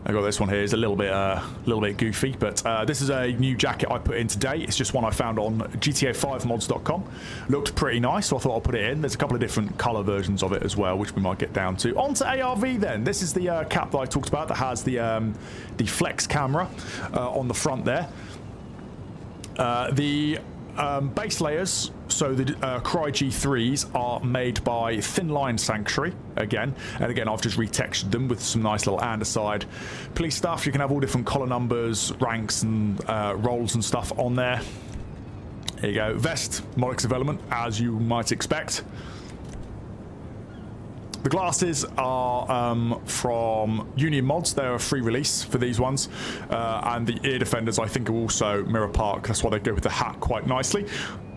I got this one here. It's a little bit goofy, but this is a new jacket I put in today. It's just one I found on GTA5mods.com. Looked pretty nice, so I thought I'll put it in. There's a couple of different color versions of it as well, which we might get down to. On to ARV then. This is the cap that I talked about that has the flex camera on the front there. The base layers, so the 𝗗𝗶𝘀𝗰𝗵 are made by Thin Line Sanctuary again, and again I've just retextured them with some nice little andesite police stuff. You can have all different collar numbers, ranks and roles and stuff on there. There you go. Vest, ModX development as you might expect. The glasses are from Union Mods. They're a free release for these ones. And the ear defenders, I think, are also Mirror Park. That's why they go with the hat quite nicely.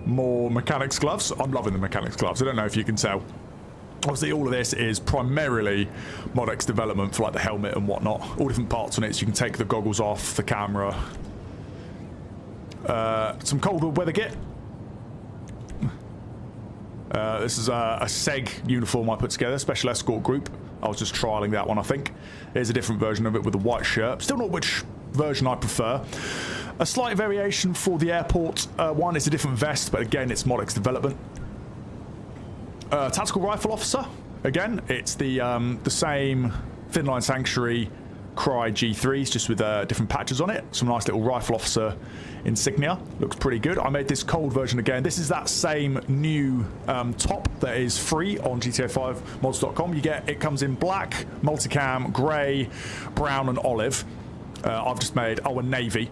More mechanics gloves. I'm loving the mechanics gloves. I don't know if you can tell. Obviously, all of this is primarily ModX development for like the helmet and whatnot. All different parts on it, so you can take the goggles off, the camera. Some cold weather kit. This is a SEG uniform I put together, Special Escort Group. I was just trialling that one, I think. Here's a different version of it with a white shirt. Still not which version I prefer. A slight variation for the airport one is a different vest, but again, it's ModX development. Tactical Rifle Officer. Again, it's the same Thin Line Sanctuary 𝗗𝗶𝘀𝗰𝗵s, just with different patches on it. Some nice little Rifle Officer insignia. Looks pretty good. I made this cold version again. This is that same new top that is free on GTA5mods.com. It comes in black, multicam, grey, brown and olive. I've just made, and navy.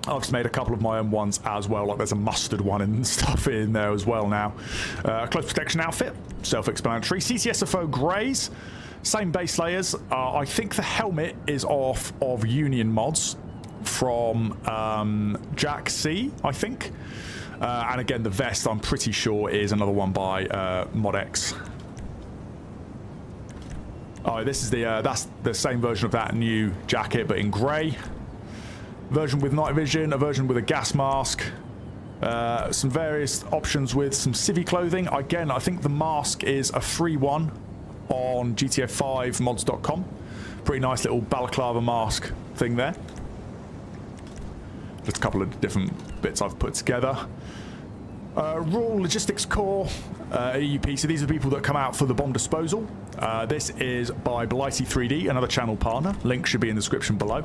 I've just made a couple of my own ones as well, like there's a mustard one and stuff in there as well now. Close protection outfit, self-explanatory. CCSFO greys, same base layers. I think the helmet is off of Union Mods from Jack C, I think. And again, the vest, I'm pretty sure, is another one by ModX. Oh, this is that's the same version of that new jacket, but in grey. Version with night vision, a version with a gas mask, some various options with some civvy clothing. Again, I think the mask is a free one on GTA5mods.com. Pretty nice little balaclava mask thing there. Just a couple of different bits I've put together. Rural Logistics Corps, EUP. So these are the people that come out for the bomb disposal. This is by Blighty 3D, another channel partner. Link should be in the description below.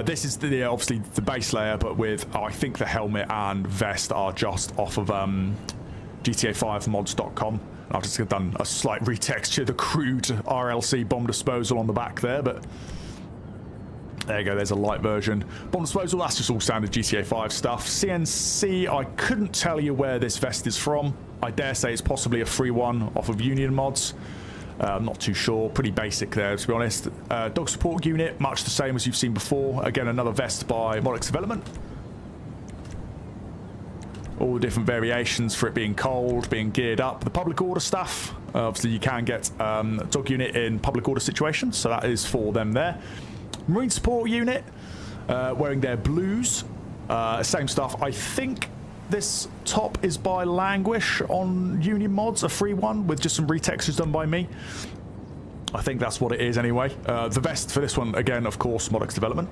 This is obviously the base layer, but with I think the helmet and vest are just off of GTA5mods.com. I've just done a slight retexture, the crude RLC bomb disposal on the back there, but there you go, there's a light version. Bomb disposal, that's just all standard GTA 5 stuff. CNC, I couldn't tell you where this vest is from. I dare say it's possibly a free one off of Union Mods. I'm not too sure. Pretty basic there, to be honest. Dog support unit, much the same as you've seen before. Again, another vest by 𝗲𝗋𝗋 Development. All the different variations for it being cold, being geared up. The public order stuff. Obviously, you can get a dog unit in public order situations, so that is for them there. Marine support unit, wearing their blues. Same stuff. I think this top is by Languish on Union Mods, a free one with just some retextures done by me. I think that's what it is anyway. The vest for this one, again, of course, 𝗲𝗋𝗋 Development.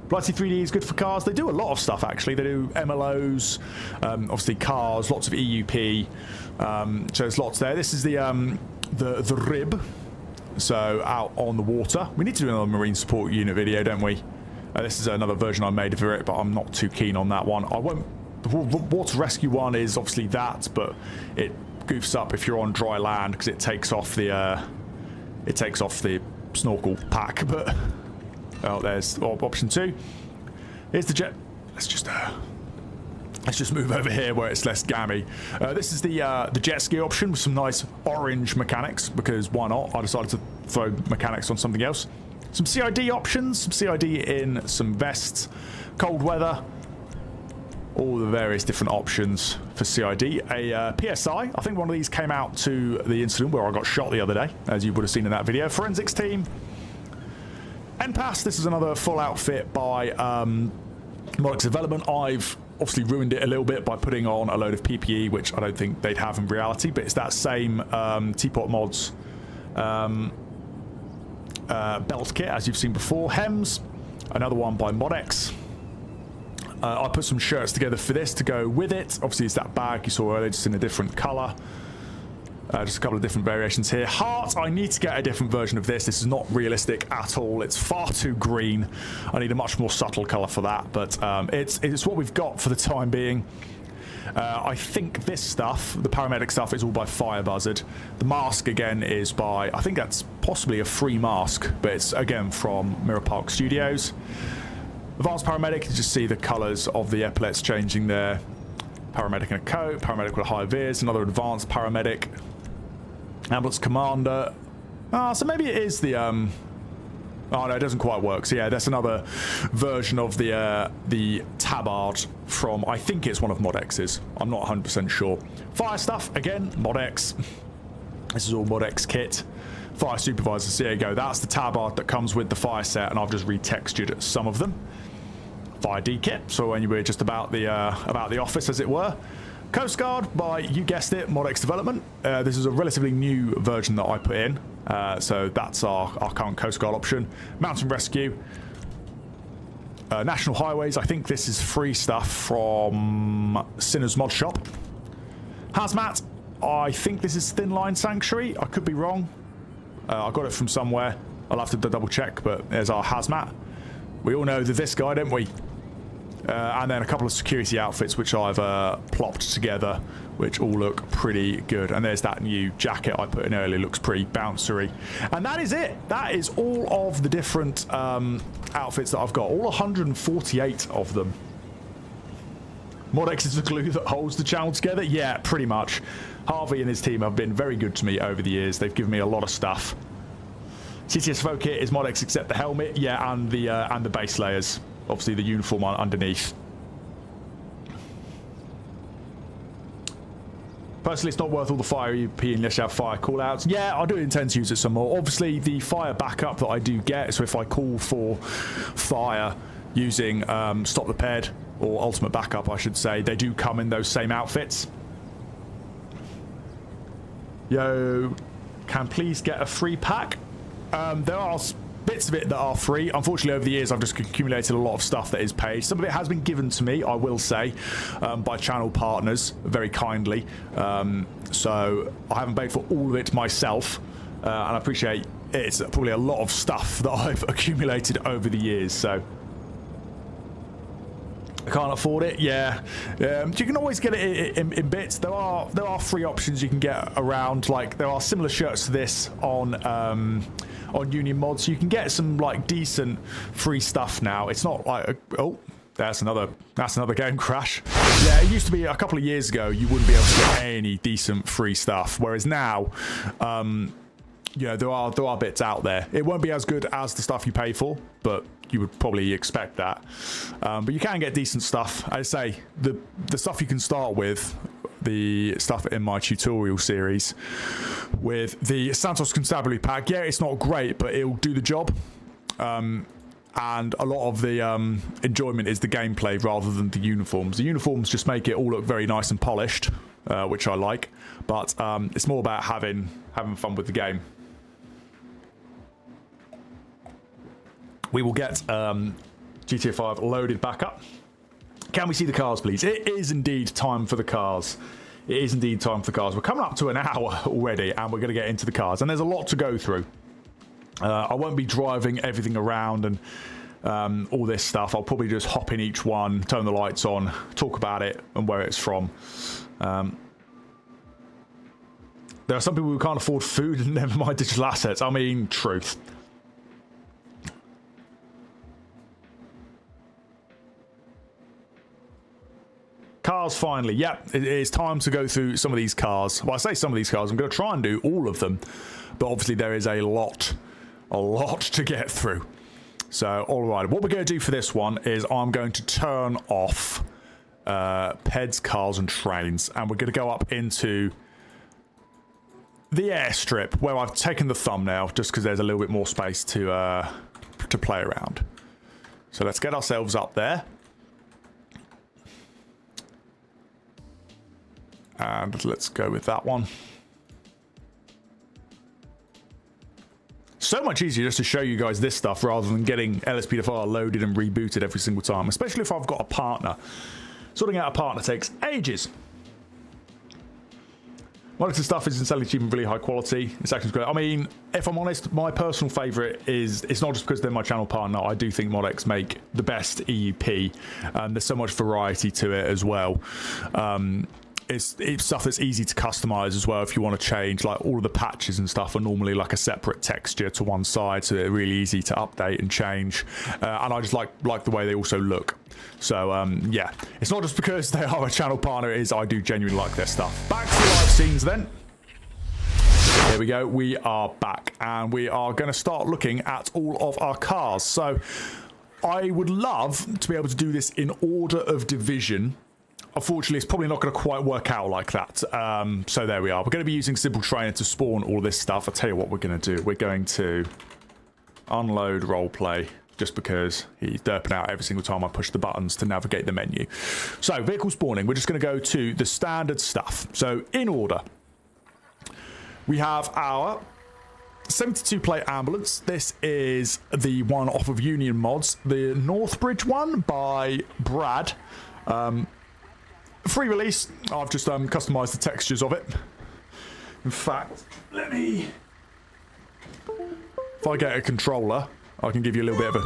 Blighty 3D is good for cars. They do a lot of stuff, actually. They do MLOs, obviously cars, lots of EUP. So there's lots there. This is the 𝗗𝗶𝘀𝗰𝗶. So out on the water. We need to do another marine support unit video, don't we? This is another version I made of it, but I'm not too keen on that one. I won't. The water rescue one is obviously that, but it goofs up if you're on dry land because it takes off the snorkel pack. But oh, there's option 2. Here's the jet. Let's just move over here where it's less gammy. This is the jet ski option with some nice orange mechanics, because why not? I decided to throw mechanics on something else. Some CID options, some CID in some vests, cold weather, all the various different options for CID. A PSI, I think one of these came out to the incident where I got shot the other day, as you would have seen in that video. Forensics team. NPAS, this is another full outfit by 𝗲𝗋𝗋 Development. I've obviously ruined it a little bit by putting on a load of PPE, which I don't think they'd have in reality, but it's that same Teapot Mods belt kit as you've seen before. Hems, another one by 𝗲𝗋𝗋. I put some shirts together for this to go with it. Obviously it's that bag you saw earlier, just in a different colour. Just a couple of different variations here. Heart, I need to get a different version of this. This is not realistic at all. It's far too green. I need a much more subtle colour for that, but it's what we've got for the time being. I think this stuff, the paramedic stuff, is all by Firebuzzard. The mask, again, is by, I think that's possibly a free mask, but it's, again, from Mirror Park Studios. Advanced paramedic, you just see the colours of the epaulets changing there. Paramedic in a coat, paramedic with a high vis, another advanced paramedic. Ambulance commander. So maybe it is the oh no, it doesn't quite work. So yeah, that's another version of the 𝗗𝗶𝘀𝗰𝗶 from, I think it's one of 𝗲𝗋𝗋's. I'm not 100% sure. Fire stuff, again, 𝗲𝗋𝗋. This is all 𝗲𝗋𝗋's kit. Fire supervisor, so there you go. That's the 𝗗𝗶𝘀𝗃 that comes with the fire set, and I've just retextured some of them. Fire D kit, so when you were just about the office, as it were. Coast Guard by, you guessed it, 𝗲𝗋𝗋 Development. This is a relatively new version that I put in, so that's our current Coast Guard option. Mountain Rescue. National Highways, I think this is free stuff from Sinner's Mod Shop. Hazmat, I think this is Thin Line Sanctuary. I could be wrong. I got it from somewhere. I'll have to double check, but there's our Hazmat. We all know this guy, don't we? And then a couple of security outfits which I've plopped together, which all look pretty good. And there's that new jacket I put in earlier, looks pretty bouncery. And that is it. That is all of the different outfits that I've got, all 148 of them. 𝗲𝗋𝗋 is the glue that holds the channel together. Yeah, pretty much. Harvey and his team have been very good to me over the years. They've given me a lot of stuff. CTSFO kit is 𝗲𝗋𝗋 except the helmet, yeah, and the base layers. Obviously the uniform underneath. Personally, it's not worth all the fire UP unless you have fire callouts. Yeah, I do intend to use it some more. Obviously, the fire backup that I do get, so if I call for fire using Stop the Ped, or Ultimate Backup, I should say, they do come in those same outfits. Yo, can please get a free pack? There are bits of it that are free. Unfortunately, over the years, I've just accumulated a lot of stuff that is paid. Some of it has been given to me, I will say, by channel partners, very kindly. So I haven't paid for all of it myself, and I appreciate it's probably a lot of stuff that I've accumulated over the years, so I can't afford it. Yeah, you can always get it in bits. There are free options you can get around. Like there are similar shirts to this on Union Mods. So you can get some like decent free stuff now. It's not like oh, That's another game crash. Yeah, it used to be a couple of years ago you wouldn't be able to get any decent free stuff, whereas now, you know, there are bits out there. It won't be as good as the stuff you pay for, but you would probably expect that. But you can get decent stuff. I say the stuff you can start with, the stuff in my tutorial series with the Santos Constabulary pack. Yeah, it's not great, but it'll do the job. And a lot of the enjoyment is the gameplay rather than the uniforms. The uniforms just make it all look very nice and polished, which I like. But it's more about having fun with the game. We will get GTA 5 loaded back up. Can we see the cars, please? It is indeed time for the cars. It is indeed time for the cars. We're coming up to an hour already, and we're going to get into the cars. And there's a lot to go through. I won't be driving everything around and all this stuff. I'll probably just hop in each one, turn the lights on, talk about it and where it's from. There are some people who can't afford food and never mind digital assets. I mean, truth. Cars, finally. Yep, it is time to go through some of these cars. Well, I say some of these cars. I'm going to try and do all of them. But obviously there is a lot to get through. So, all right. What we're going to do for this one is I'm going to turn off PEDs, cars and trains. And we're going to go up into the airstrip where I've taken the thumbnail just because there's a little bit more space to play around. So let's get ourselves up there. And let's go with that one. So much easier just to show you guys this stuff rather than getting LSPDFR loaded and rebooted every single time, especially if I've got a partner. Sorting out a partner takes ages. Monitor stuff is insanely cheap and really high quality. It's actually great. I mean, if I'm honest, my personal favourite is, it's not just because they're my channel partner. I do think Modex make the best EUP. There's so much variety to it as well. It's stuff that's easy to customize as well if you want to change. Like all of the patches and stuff are normally like a separate texture to one side, so they're really easy to update and change. And I just like the way they also look. So yeah, it's not just because they are a channel partner, it is I do genuinely like their stuff. Back to the live scenes then. Here we go, we are back and we are going to start looking at all of our cars. So I would love to be able to do this in order of division. Unfortunately, it's probably not going to quite work out like that. So there we are. We're going to be using Simple Trainer to spawn all this stuff. I'll tell you what we're going to do. We're going to unload roleplay just because he's derping out every single time I push the buttons to navigate the menu. So vehicle spawning, we're just going to go to the standard stuff. So in order, we have our 72 plate ambulance. This is the one off of Union Mods, the Northbridge one by Brad. Free release. I've just customized the textures of it. In fact, let me... If I get a controller, I can give you a little bit of a...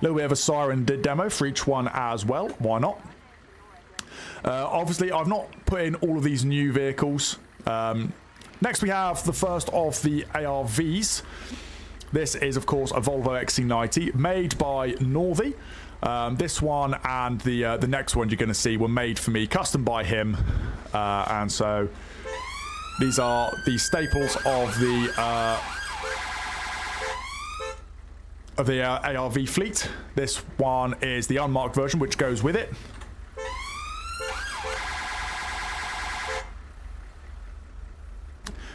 little bit of a siren demo for each one as well. Why not? Obviously, I've not put in all of these new vehicles. Next, we have the first of the ARVs. This is, of course, a Volvo XC90 made by Northy. This one and the next one you're going to see were made for me, custom by him. And so these are the staples of the ARV fleet. This one is the unmarked version, which goes with it.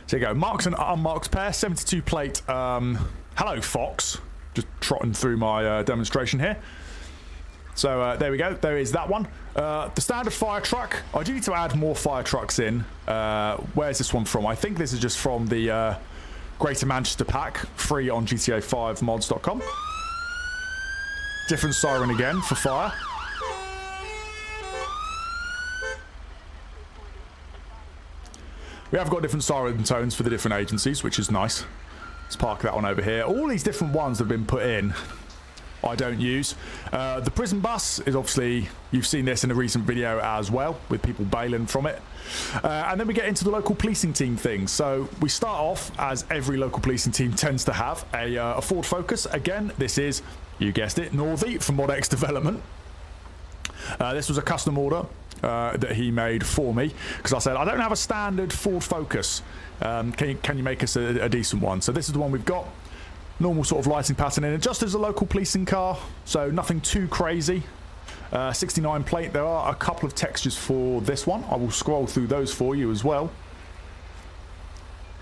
So you go, marked and unmarked pair, 72 plate. Hello, Fox. Just trotting through my demonstration here. So there we go. There is that one. The standard fire truck. I do need to add more fire trucks in. Where's this one from? I think this is just from the Greater Manchester pack, free on GTA5mods.com. Different siren again for fire. We have got different siren tones for the different agencies, which is nice. Let's park that one over here. All these different ones that have been put in. I don't use. The prison bus is obviously, you've seen this in a recent video as well, with people bailing from it. And then we get into the local policing team thing. So we start off, as every local policing team tends to have, a Ford Focus. Again, this is, you guessed it, 𝗗𝗶𝘀𝗶𝗺𝗶𝗺𝗵 from Mod X Development. This was a custom order that he made for me, because I said, I don't have a standard Ford Focus. Can you make us a decent one? So this is the one we've got. Normal sort of lighting pattern in it, just as a local policing car, so nothing too crazy. 69 plate. There are a couple of textures for this one. I will scroll through those for you as well.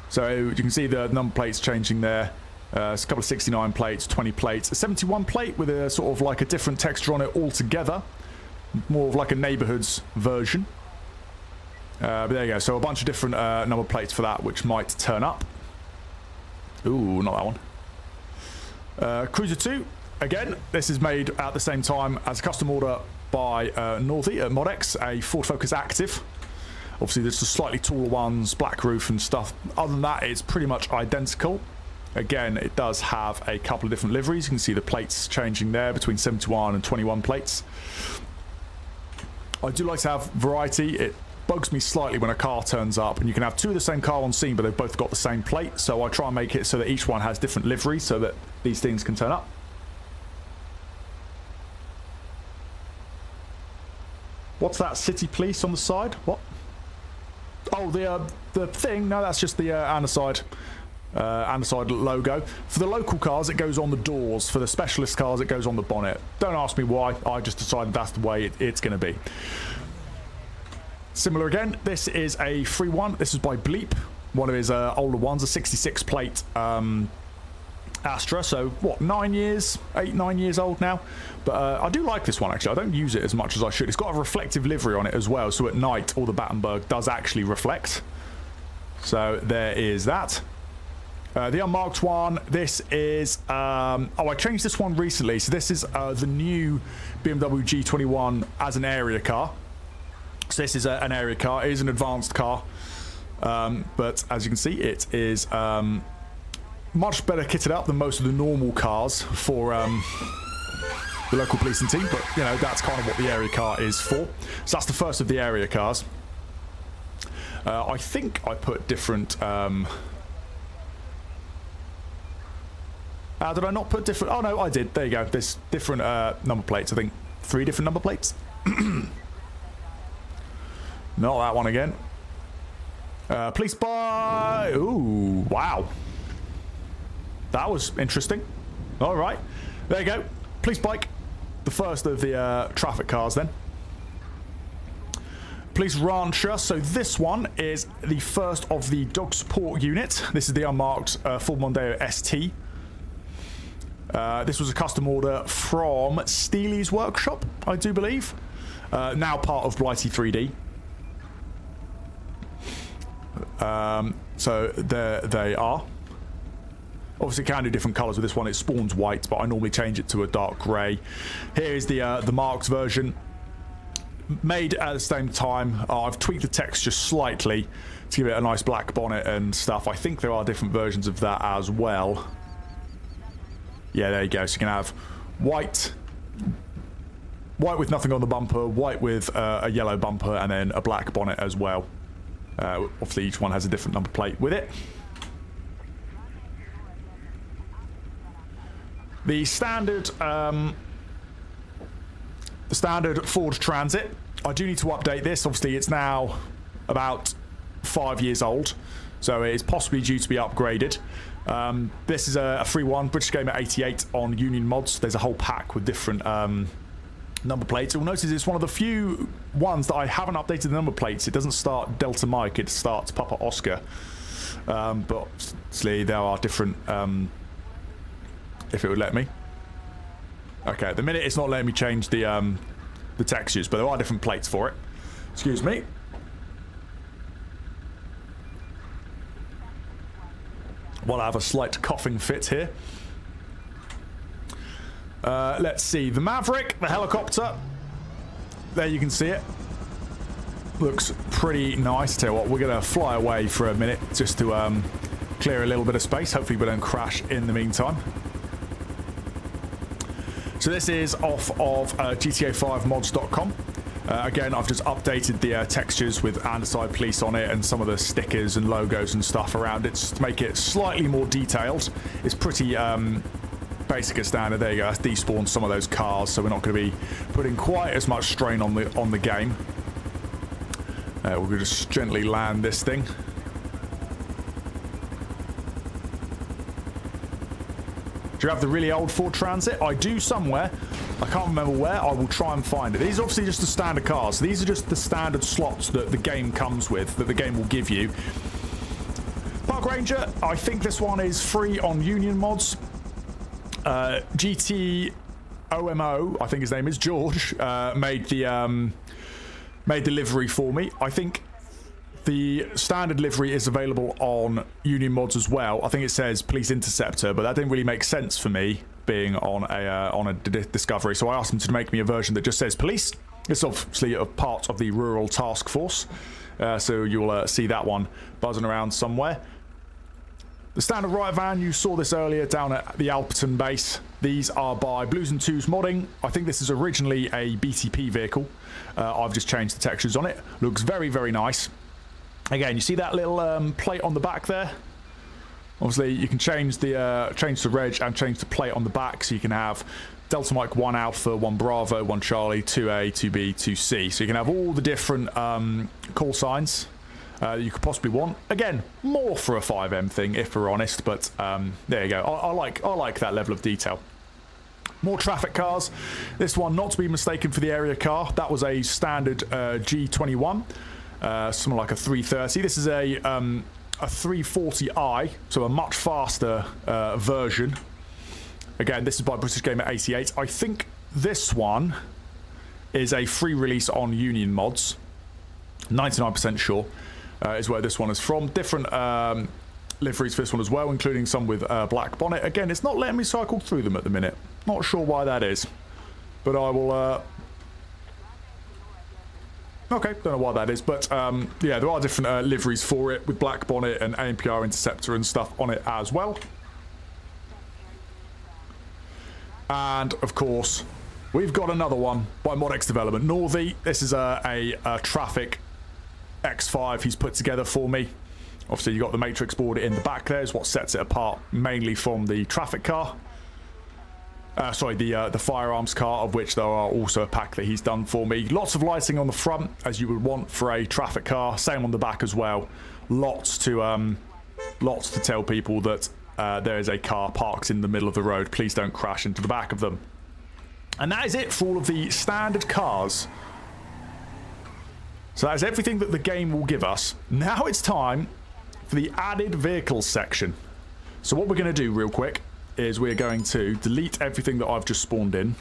So you can see the number plates changing there. It's a couple of 69 plates, 20 plates, a 71 plate with a sort of like a different texture on it altogether. More of like a neighborhoods version. But there you go. So a bunch of different number plates for that, which might turn up. Ooh, not that one. Cruiser 2, again, this is made at the same time as a custom order by 𝗗𝗶𝘀𝗶𝗺𝗵 at Mod X, a Ford Focus Active. Obviously, there's the slightly taller ones, black roof and stuff. Other than that, it's pretty much identical. Again, it does have a couple of different liveries. You can see the plates changing there between 71 and 21 plates. I do like to have variety. It bugs me slightly when a car turns up and you can have two of the same car on scene, but they've both got the same plate. So I try and make it so that each one has different liveries so that these things can turn up. What's that? City Police on the side? What? Oh, the thing? No, that's just the underside logo. For the local cars, it goes on the doors. For the specialist cars, it goes on the bonnet. Don't ask me why. I just decided that's the way it's going to be. Similar again, this is a free one. This is by Bleep, one of his older ones, a 66 plate Astra. So what, 9 years, 8-9 years old now. But I do like this one actually. I don't use it as much as I should. It's got a reflective livery on it as well, so at night all the 𝗵𝗵𝗺𝗵 does actually reflect. So there is that. The unmarked one, this is oh, I changed this one recently. So this is the new BMW G21 as an area car. So this is an area car. It is an advanced car, but as you can see, it is much better kitted up than most of the normal cars for the local policing team. But you know, that's kind of what the area car is for. So that's the first of the area cars. I think I put different. Did I not put different? Oh no, I did. There you go. There's different number plates. I think 3 different number plates. Not that one again. Police by... Ooh, wow. That was interesting. All right. There you go. Police bike. The first of the traffic cars then. Police Rancher. So this one is the first of the dog support unit. This is the unmarked Ford Mondeo ST. This was a custom order from Steely's workshop, I do believe. Now part of Blighty 3D. So there they are. Obviously can do different colours with this one. It spawns white, but I normally change it to a dark grey. Here is the marked version, made at the same time. I've tweaked the text just slightly to give it a nice black bonnet and stuff. I think there are different versions of that as well. Yeah, there you go. So you can have white with nothing on the bumper, white with a yellow bumper, and then a black bonnet as well. Obviously each one has a different number plate with it. The standard Ford Transit, I do need to update this. Obviously it's now about 5 years old, so it is possibly due to be upgraded. This is a free one, British Gamer 88 on Union Mods. There's a whole pack with different number plates. You'll notice it's one of the few ones that I haven't updated the number plates. It doesn't start Delta Mike, it starts Papa Oscar. But obviously there are different, if it would let me. Okay, at the minute it's not letting me change the textures, but there are different plates for it. Excuse me. Well, I have a slight coughing fit here. Let's see. The Maverick, the helicopter. There you can see it. Looks pretty nice. Tell you what, we're going to fly away for a minute just to clear a little bit of space. Hopefully we don't crash in the meantime. So this is off of GTA5mods.com. Again, I've just updated the textures with Andesite Police on it and some of the stickers and logos and stuff around it to make it slightly more detailed. It's pretty basic as standard. There you go. That's despawned some of those cars, so we're not going to be putting quite as much strain on the game. We're going to just gently land this thing. Do you have the really old Ford Transit? I do somewhere. I can't remember where. I will try and find it. These are obviously just the standard cars. These are just the standard slots that the game comes with, that the game will give you. Park Ranger, I think this one is free on Union mods. 𝗗𝗶𝘀𝗰𝗹, I think his name is, George, made the livery for me. I think the standard livery is available on Union mods as well. I think it says Police Interceptor, but that didn't really make sense for me being on a Discovery. So I asked him to make me a version that just says Police. It's obviously a part of the Rural Task Force, so you'll see that one buzzing around somewhere. The standard riot van, you saw this earlier down at the Alperton base. These are by Blues and Twos modding. I think this is originally a BTP vehicle. I've just changed the textures on it. Looks very, very nice. Again, you see that little plate on the back there? Obviously, you can change the reg and change the plate on the back, so you can have Delta Mike 1 Alpha, 1 Bravo, 1 Charlie, 2A, 2B, 2C. So you can have all the different call signs you could possibly want. Again, more for a 5M thing, if we're honest, but there you go. I like that level of detail. More traffic cars. This one, not to be mistaken for the area car. That was a standard G21. Something like a 330. This is a 340i, so a much faster version. Again, this is by British Gamer 88. I think this one is a free release on Union mods. 99% sure is where this one is from. Different liveries for this one as well, including some with black bonnet. Again, it's not letting me cycle through them at the minute. Not sure why that is, but I will... Okay, don't know why that is, but yeah, there are different liveries for it with black bonnet and ANPR interceptor and stuff on it as well. And of course, we've got another one by ModX Development, Northy. This is a traffic X5 he's put together for me. Obviously, you got the matrix board in the back there, is what sets it apart mainly from the traffic car. Sorry, the firearms car, of which there are also a pack that he's done for me. Lots of lighting on the front, as you would want for a traffic car. Same on the back as well. Lots to tell people that there is a car parked in the middle of the road. Please don't crash into the back of them. And that is it for all of the standard cars. So that is everything that the game will give us. Now it's time for the added vehicles section. So what we're going to do real quick is we're going to delete everything that I've just spawned in,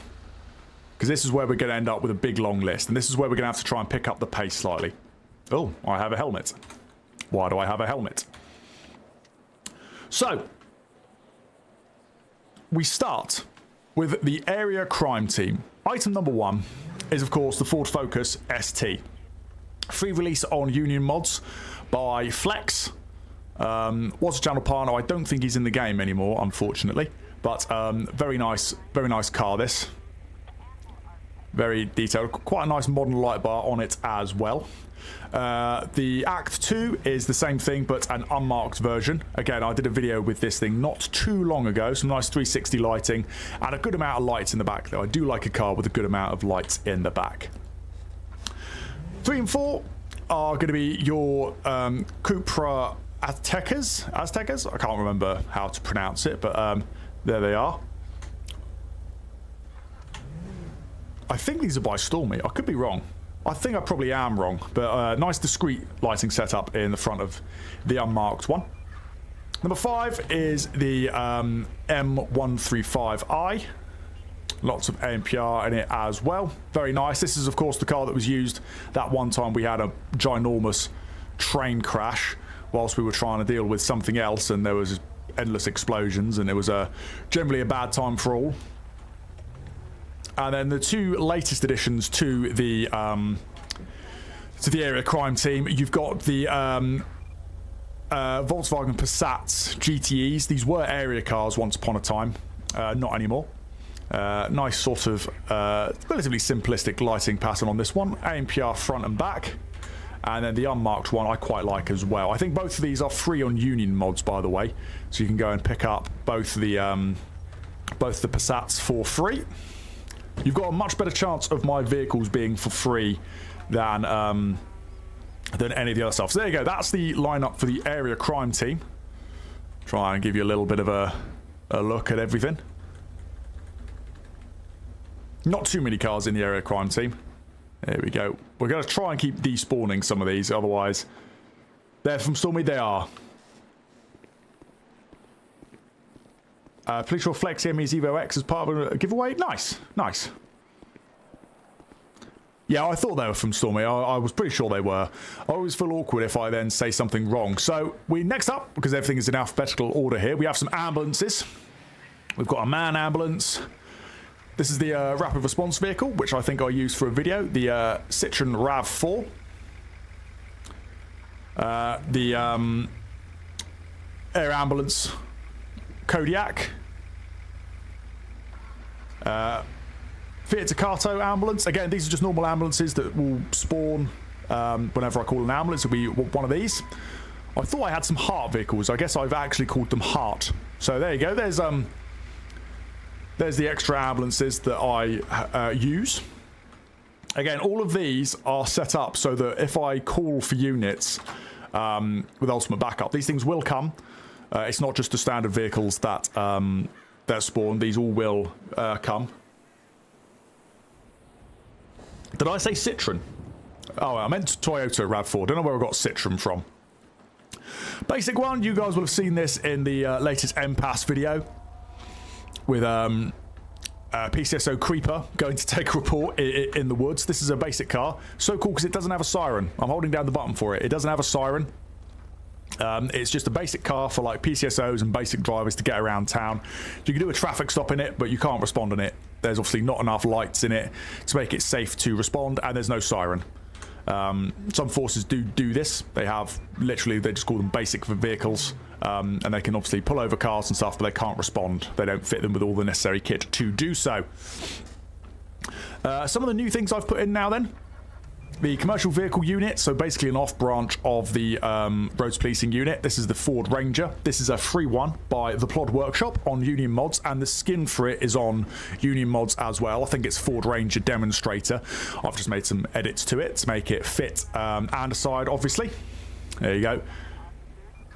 because this is where we're going to end up with a big long list, and this is where we're going to have to try and pick up the pace slightly. Oh, I have a helmet. Why do I have a helmet? So we start with the area crime team. Item number 1 is of course the Ford Focus ST. Free release on Union mods by Flex. Was a channel partner. I don't think he's in the game anymore, unfortunately, but very nice car. This very detailed, quite a nice modern light bar on it as well. The Act 2 is the same thing, but an unmarked version. Again, I did a video with this thing not too long ago. Some nice 360 lighting and a good amount of lights in the back, though. I do like a car with a good amount of lights in the back. 3 and 4 are going to be your 𝗗𝗶𝘀𝗰𝗹 Aztecas. I can't remember how to pronounce it, but there they are. I think these are by Stormy. I could be wrong. I think I probably am wrong, but nice discreet lighting setup in the front of the unmarked one. Number 5 is the M135i. Lots of ANPR in it as well. Very nice. This is, of course, the car that was used that one time we had a ginormous train crash whilst we were trying to deal with something else, and there was endless explosions, and it was generally a bad time for all. And then the 2 latest additions to the area crime team, you've got the Volkswagen Passats GTEs. These were area cars once upon a time, not anymore. Nice sort of relatively simplistic lighting pattern on this one. AMPR front and back. And then the unmarked one I quite like as well. I think both of these are free on Union mods, by the way. So you can go and pick up both the Passats for free. You've got a much better chance of my vehicles being for free than any of the other stuff. So there you go. That's the lineup for the area crime team. Try and give you a little bit of a look at everything. Not too many cars in the area crime team. There we go. We're going to try and keep despawning some of these, otherwise they're from Stormy. They are. Police will flex ME's Evo X as part of a giveaway. Nice, nice. Yeah, I thought they were from Stormy. I was pretty sure they were. I always feel awkward if I then say something wrong. So next up, because everything is in alphabetical order here, we have some ambulances. We've got a man ambulance. This is the rapid response vehicle, which I think I used for a video. The Citroen RAV4. The air ambulance Kodiak. Fiat Ducato ambulance. Again, these are just normal ambulances that will spawn whenever I call an ambulance. It'll be one of these. I thought I had some heart vehicles. I guess I've actually called them heart. So there you go. There's the extra ambulances that I use. Again, all of these are set up so that if I call for units with ultimate backup, these things will come. It's not just the standard vehicles that spawn. These all will come. Did I say Citroen? Oh, I meant Toyota RAV4. Don't know where I got Citroen from. Basic one. You guys will have seen this in the latest MPAS video with PCSO Creeper going to take a report in the woods. This is a basic car. So cool because it doesn't have a siren. I'm holding down the button for it. It doesn't have a siren. It's just a basic car for like PCSOs and basic drivers to get around town. You can do a traffic stop in it, but you can't respond in it. There's obviously not enough lights in it to make it safe to respond, and there's no siren. Some forces do this. They just call them basic for vehicles, and they can obviously pull over cars and stuff, but they can't respond. They don't fit them with all the necessary kit to do so. Some of the new things I've put in now then. The commercial vehicle unit, so basically an off branch of the roads policing unit. This is the Ford Ranger. This is a free one by the Plod Workshop on Union Mods, and the skin for it is on Union Mods as well. I think it's Ford Ranger Demonstrator. I've just made some edits to it to make it fit and aside, obviously. There you go.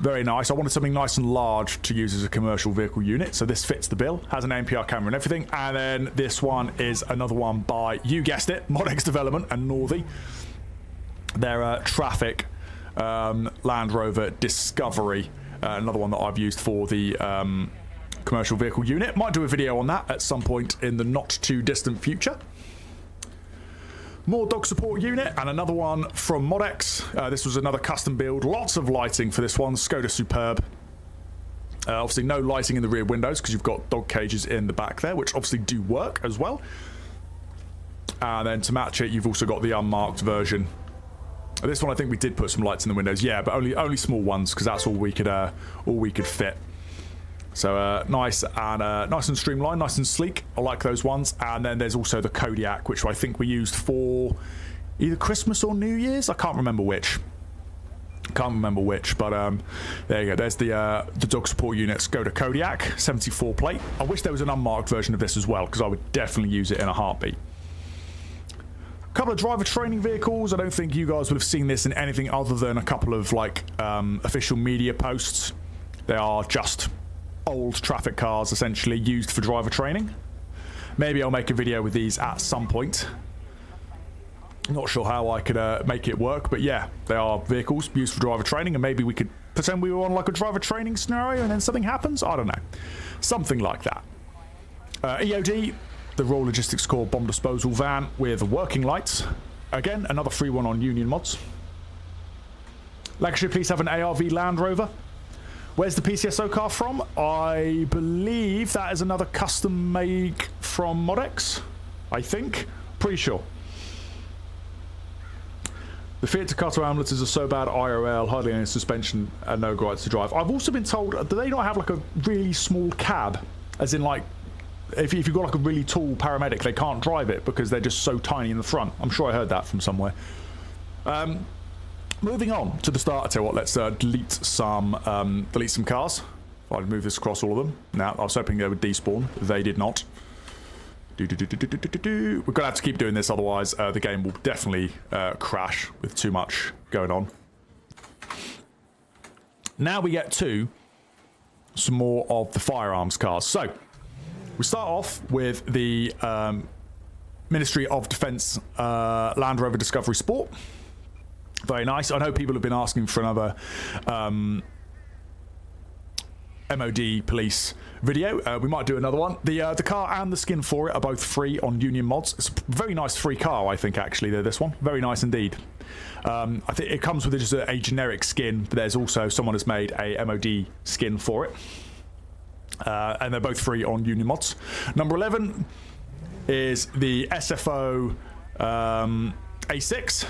Very nice. I wanted something nice and large to use as a commercial vehicle unit, so this fits the bill. Has an ANPR camera and everything. And then this one is another one by, you guessed it, ModX Development and Northy. Their traffic Land Rover Discovery. Another one that I've used for the commercial vehicle unit. Might do a video on that at some point in the not too distant future. More dog support unit, and another one from ModX. This was another custom build. Lots of lighting for this one. Skoda Superb. Obviously no lighting in the rear windows because you've got dog cages in the back there, which obviously do work as well. And then to match it, you've also got the unmarked version. This one I think we did put some lights in the windows, yeah, but only small ones because that's all we could fit. So nice and streamlined, nice and sleek. I like those ones. And then there's also the Kodiak, which I think we used for either Christmas or New Year's. I can't remember which. But there you go. There's the dog support units. Go to Kodiak 74 plate. I wish there was an unmarked version of this as well because I would definitely use it in a heartbeat. A couple of driver training vehicles. I don't think you guys would have seen this in anything other than a couple of like official media posts. They are just old traffic cars essentially used for driver training. Maybe I'll make a video with these at some point. Not sure how I could make it work, but yeah, they are vehicles used for driver training, and maybe we could pretend we were on like a driver training scenario and then something happens. I don't know, something like that. EOD, the Royal Logistics Corps bomb disposal van with working lights. Again, another free one on Union Mods. Lancashire Police have an ARV Land Rover. Where's the PCSO car from? I believe that is another custom make from ModX. I think. Pretty sure. The Fiat Ducato ambulances are so bad IRL, hardly any suspension and no rights to drive. I've also been told, do they not have like a really small cab? As in like if you've got like a really tall paramedic, they can't drive it because they're just so tiny in the front. I'm sure I heard that from somewhere. Moving on to the start, I tell you what, let's delete some cars. If I move this across all of them. Now, I was hoping they would despawn. They did not. We're going to have to keep doing this, otherwise the game will definitely crash with too much going on. Now we get to some more of the firearms cars. So, we start off with the Ministry of Defence Land Rover Discovery Sport. Very nice. I know people have been asking for another MOD police video. We might do another one. The car and the skin for it are both free on Union Mods. It's a very nice free car, I think, actually, this one. Very nice indeed. I think it comes with just a generic skin, but there's also someone has made a MOD skin for it. And they're both free on Union Mods. Number 11 is the SFO A6.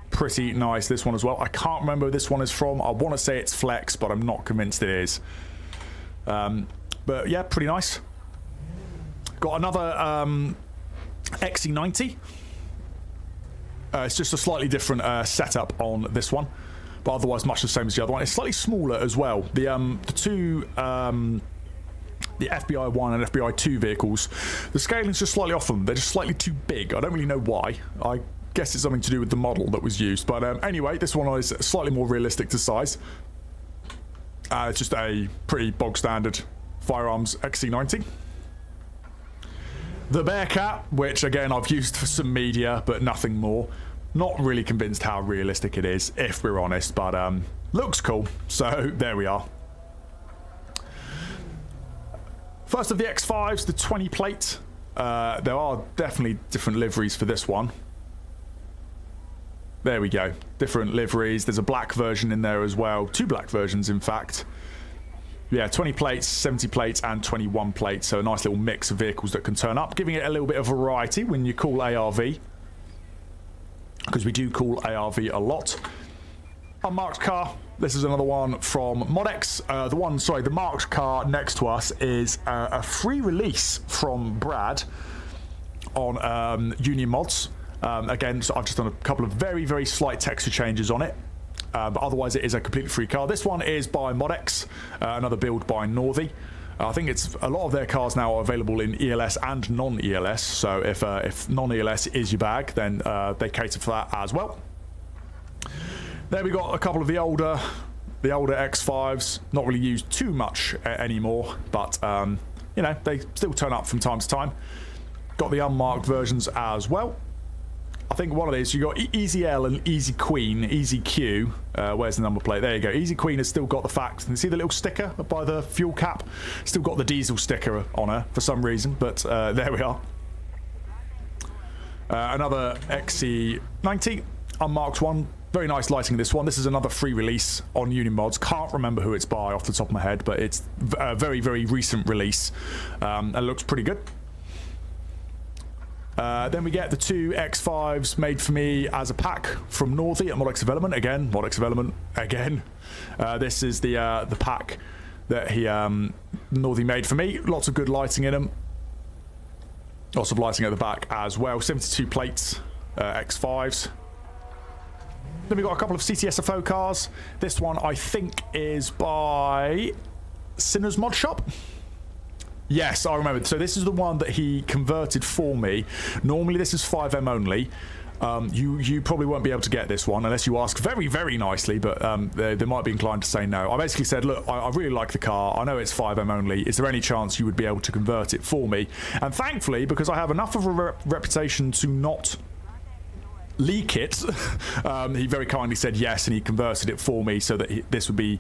Pretty nice, this one as well. I can't remember where this one is from. I want to say it's Flex, but I'm not convinced it is. But yeah, pretty nice. Got another XC90. It's just a slightly different setup on this one, but otherwise much the same as the other one. It's slightly smaller as well. The two the FBI 1 and FBI 2 vehicles, the scaling's just slightly off them. They're just slightly too big. I don't really know why. I guess it's something to do with the model that was used. But anyway, this one is slightly more realistic to size. It's just a pretty bog standard Firearms XC90. The Bearcat, which again I've used for some media, but nothing more. Not really convinced how realistic it is, if we're honest, but looks cool. So there we are. First of the X5s, the 20 plate. There are definitely different liveries for this one. There we go. Different liveries. There's a black version in there as well. Two black versions, in fact. Yeah, 20 plates, 70 plates, and 21 plates. So a nice little mix of vehicles that can turn up, giving it a little bit of variety when you call ARV. Because we do call ARV a lot. Unmarked car. This is another one from Modex. The marked car next to us is a free release from Brad on Union Mods. Again, so I've just done a couple of very, very slight texture changes on it. But otherwise, it is a completely free car. This one is by Modex, another build by Northy. I think it's a lot of their cars now are available in ELS and non-ELS. So if non-ELS is your bag, then they cater for that as well. There we got a couple of the older X5s. Not really used too much anymore, but you know, they still turn up from time to time. Got the unmarked versions as well. I think one of these, you got Easy L and Easy Queen, Easy Q. Where's the number plate? There you go. Easy Queen has still got the fact. And see the little sticker by the fuel cap? Still got the diesel sticker on her for some reason, but there we are. Another XC90, unmarked one. Very nice lighting this one. This is another free release on Union Mods. Can't remember who it's by off the top of my head, but it's a very, very recent release. And it looks pretty good. Then we get the two X5s made for me as a pack from Northy at Modex Development. Again, Modex Development again. This is the pack that Northy made for me. Lots of good lighting in them. Lots of lighting at the back as well. 72 plates, X5s. Then we got a couple of CTSFO cars. This one I think is by Sinner's Mod Shop. Yes, I remember. So this is the one that he converted for me. Normally this is 5M only. You probably won't be able to get this one unless you ask very, very nicely, but they might be inclined to say no. I basically said, look, I really like the car. I know it's 5M only. Is there any chance you would be able to convert it for me? And thankfully, because I have enough of a reputation to not leak it, he very kindly said yes, and he converted it for me so that this would be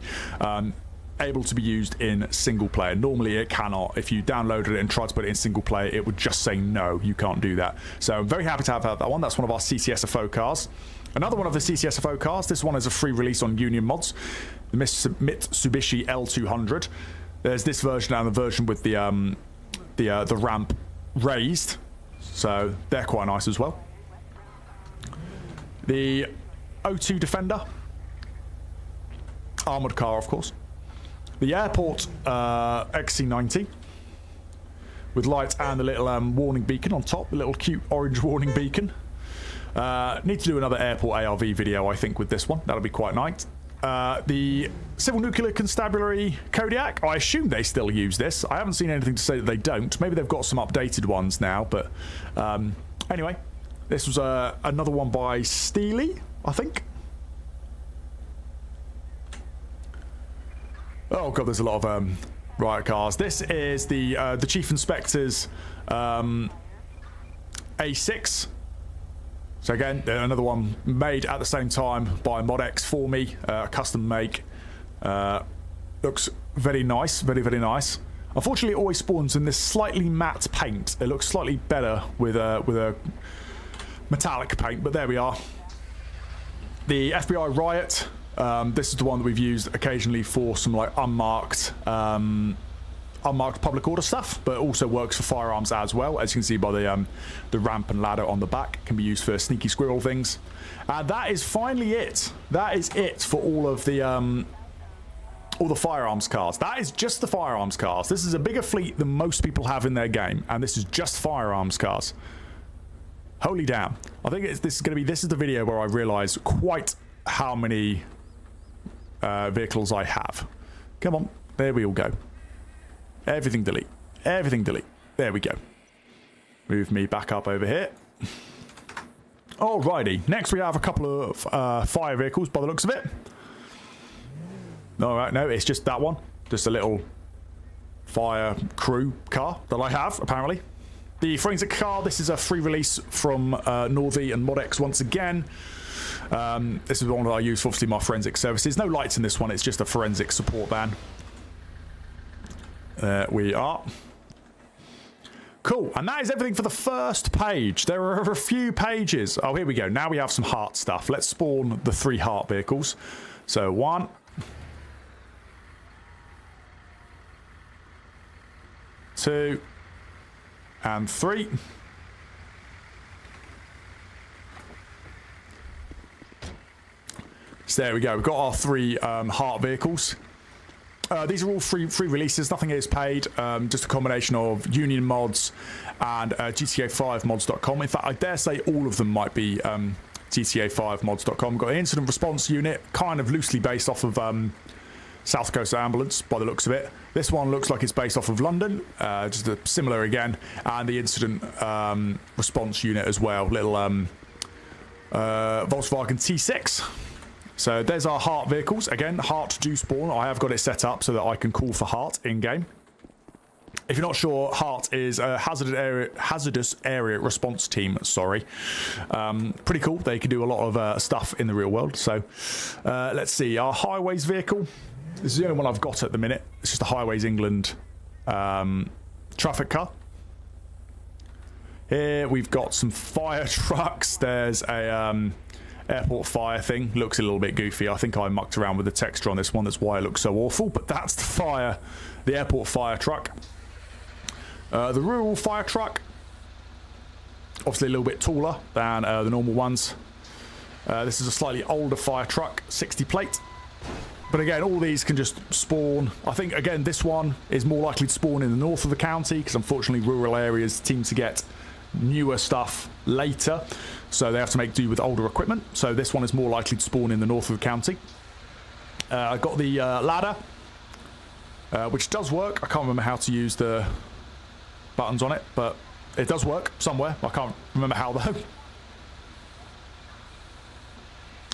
able to be used in single player. Normally it cannot. If you downloaded it and tried to put it in single player, it would just say no, you can't do that. So I'm very happy to have that one. That's one of our CCSFO cars. Another one of the CCSFO cars, this one is a free release on Union Mods, the Mitsubishi L200. There's this version and the version with the ramp raised, so they're quite nice as well. The O2 Defender, armoured car of course. The Airport XC90, with lights and the little warning beacon on top, the little cute orange warning beacon. Need to do another airport ARV video, I think, with this one. That'll be quite nice. The Civil Nuclear Constabulary Kodiak, I assume they still use this. I haven't seen anything to say that they don't. Maybe they've got some updated ones now, but anyway, this was another one by Steely, I think. Oh god, there's a lot of riot cars. This is the Chief Inspector's A6. So again, another one made at the same time by ModX for me, custom make. Looks very nice, very, very nice. Unfortunately, it always spawns in this slightly matte paint. It looks slightly better with a metallic paint, but there we are. The FBI Riot. This is the one that we've used occasionally for some like unmarked public order stuff, but also works for firearms as well. As you can see by the ramp and ladder on the back, it can be used for sneaky squirrel things. That is finally it. That is it for all the firearms cars. That is just the firearms cars. This is a bigger fleet than most people have in their game, and this is just firearms cars. Holy damn! I think this is the video where I realise quite how many vehicles I have. Come on, there we all go. Everything delete. Everything delete. There we go. Move me back up over here. Alrighty. Next we have a couple of fire vehicles by the looks of it. Alright, no, it's just that one. Just a little fire crew car that I have, apparently. The forensic car, this is a free release from Northy and ModX once again. This is one that I use for obviously my forensic services. No lights in this one, it's just a forensic support van. There we are. Cool, and that is everything for the first page. There are a few pages. Oh, here we go. Now we have some heart stuff. Let's spawn the 3 heart vehicles. So 1, 2, and 3. So there we go. We've got our 3 heart vehicles. These are all free releases. Nothing is paid. Just a combination of Union mods and GTA5mods.com. In fact, I dare say all of them might be GTA5mods.com. Got an incident response unit, kind of loosely based off of South Coast Ambulance, by the looks of it. This one looks like it's based off of London, just a similar again, and the incident response unit as well. Little Volkswagen T6. So there's our heart vehicles. Again, heart do spawn. I have got it set up so that I can call for heart in-game. If you're not sure, heart is a hazardous area response team, sorry. Pretty cool. They can do a lot of stuff in the real world. So let's see. Our highways vehicle. This is the only one I've got at the minute. It's just a Highways England traffic car. Here we've got some fire trucks. There's a airport fire thing. Looks a little bit goofy. I think I mucked around with the texture on this one. That's why it looks so awful. But that's the airport fire truck. The rural fire truck. Obviously a little bit taller than the normal ones. This is a slightly older fire truck, 60 plate. But again, all these can just spawn. I think, again, this one is more likely to spawn in the north of the county because unfortunately rural areas seem to get newer stuff later. So they have to make do with older equipment. So this one is more likely to spawn in the north of the county. I got the ladder, which does work. I can't remember how to use the buttons on it, but it does work somewhere. I can't remember how though.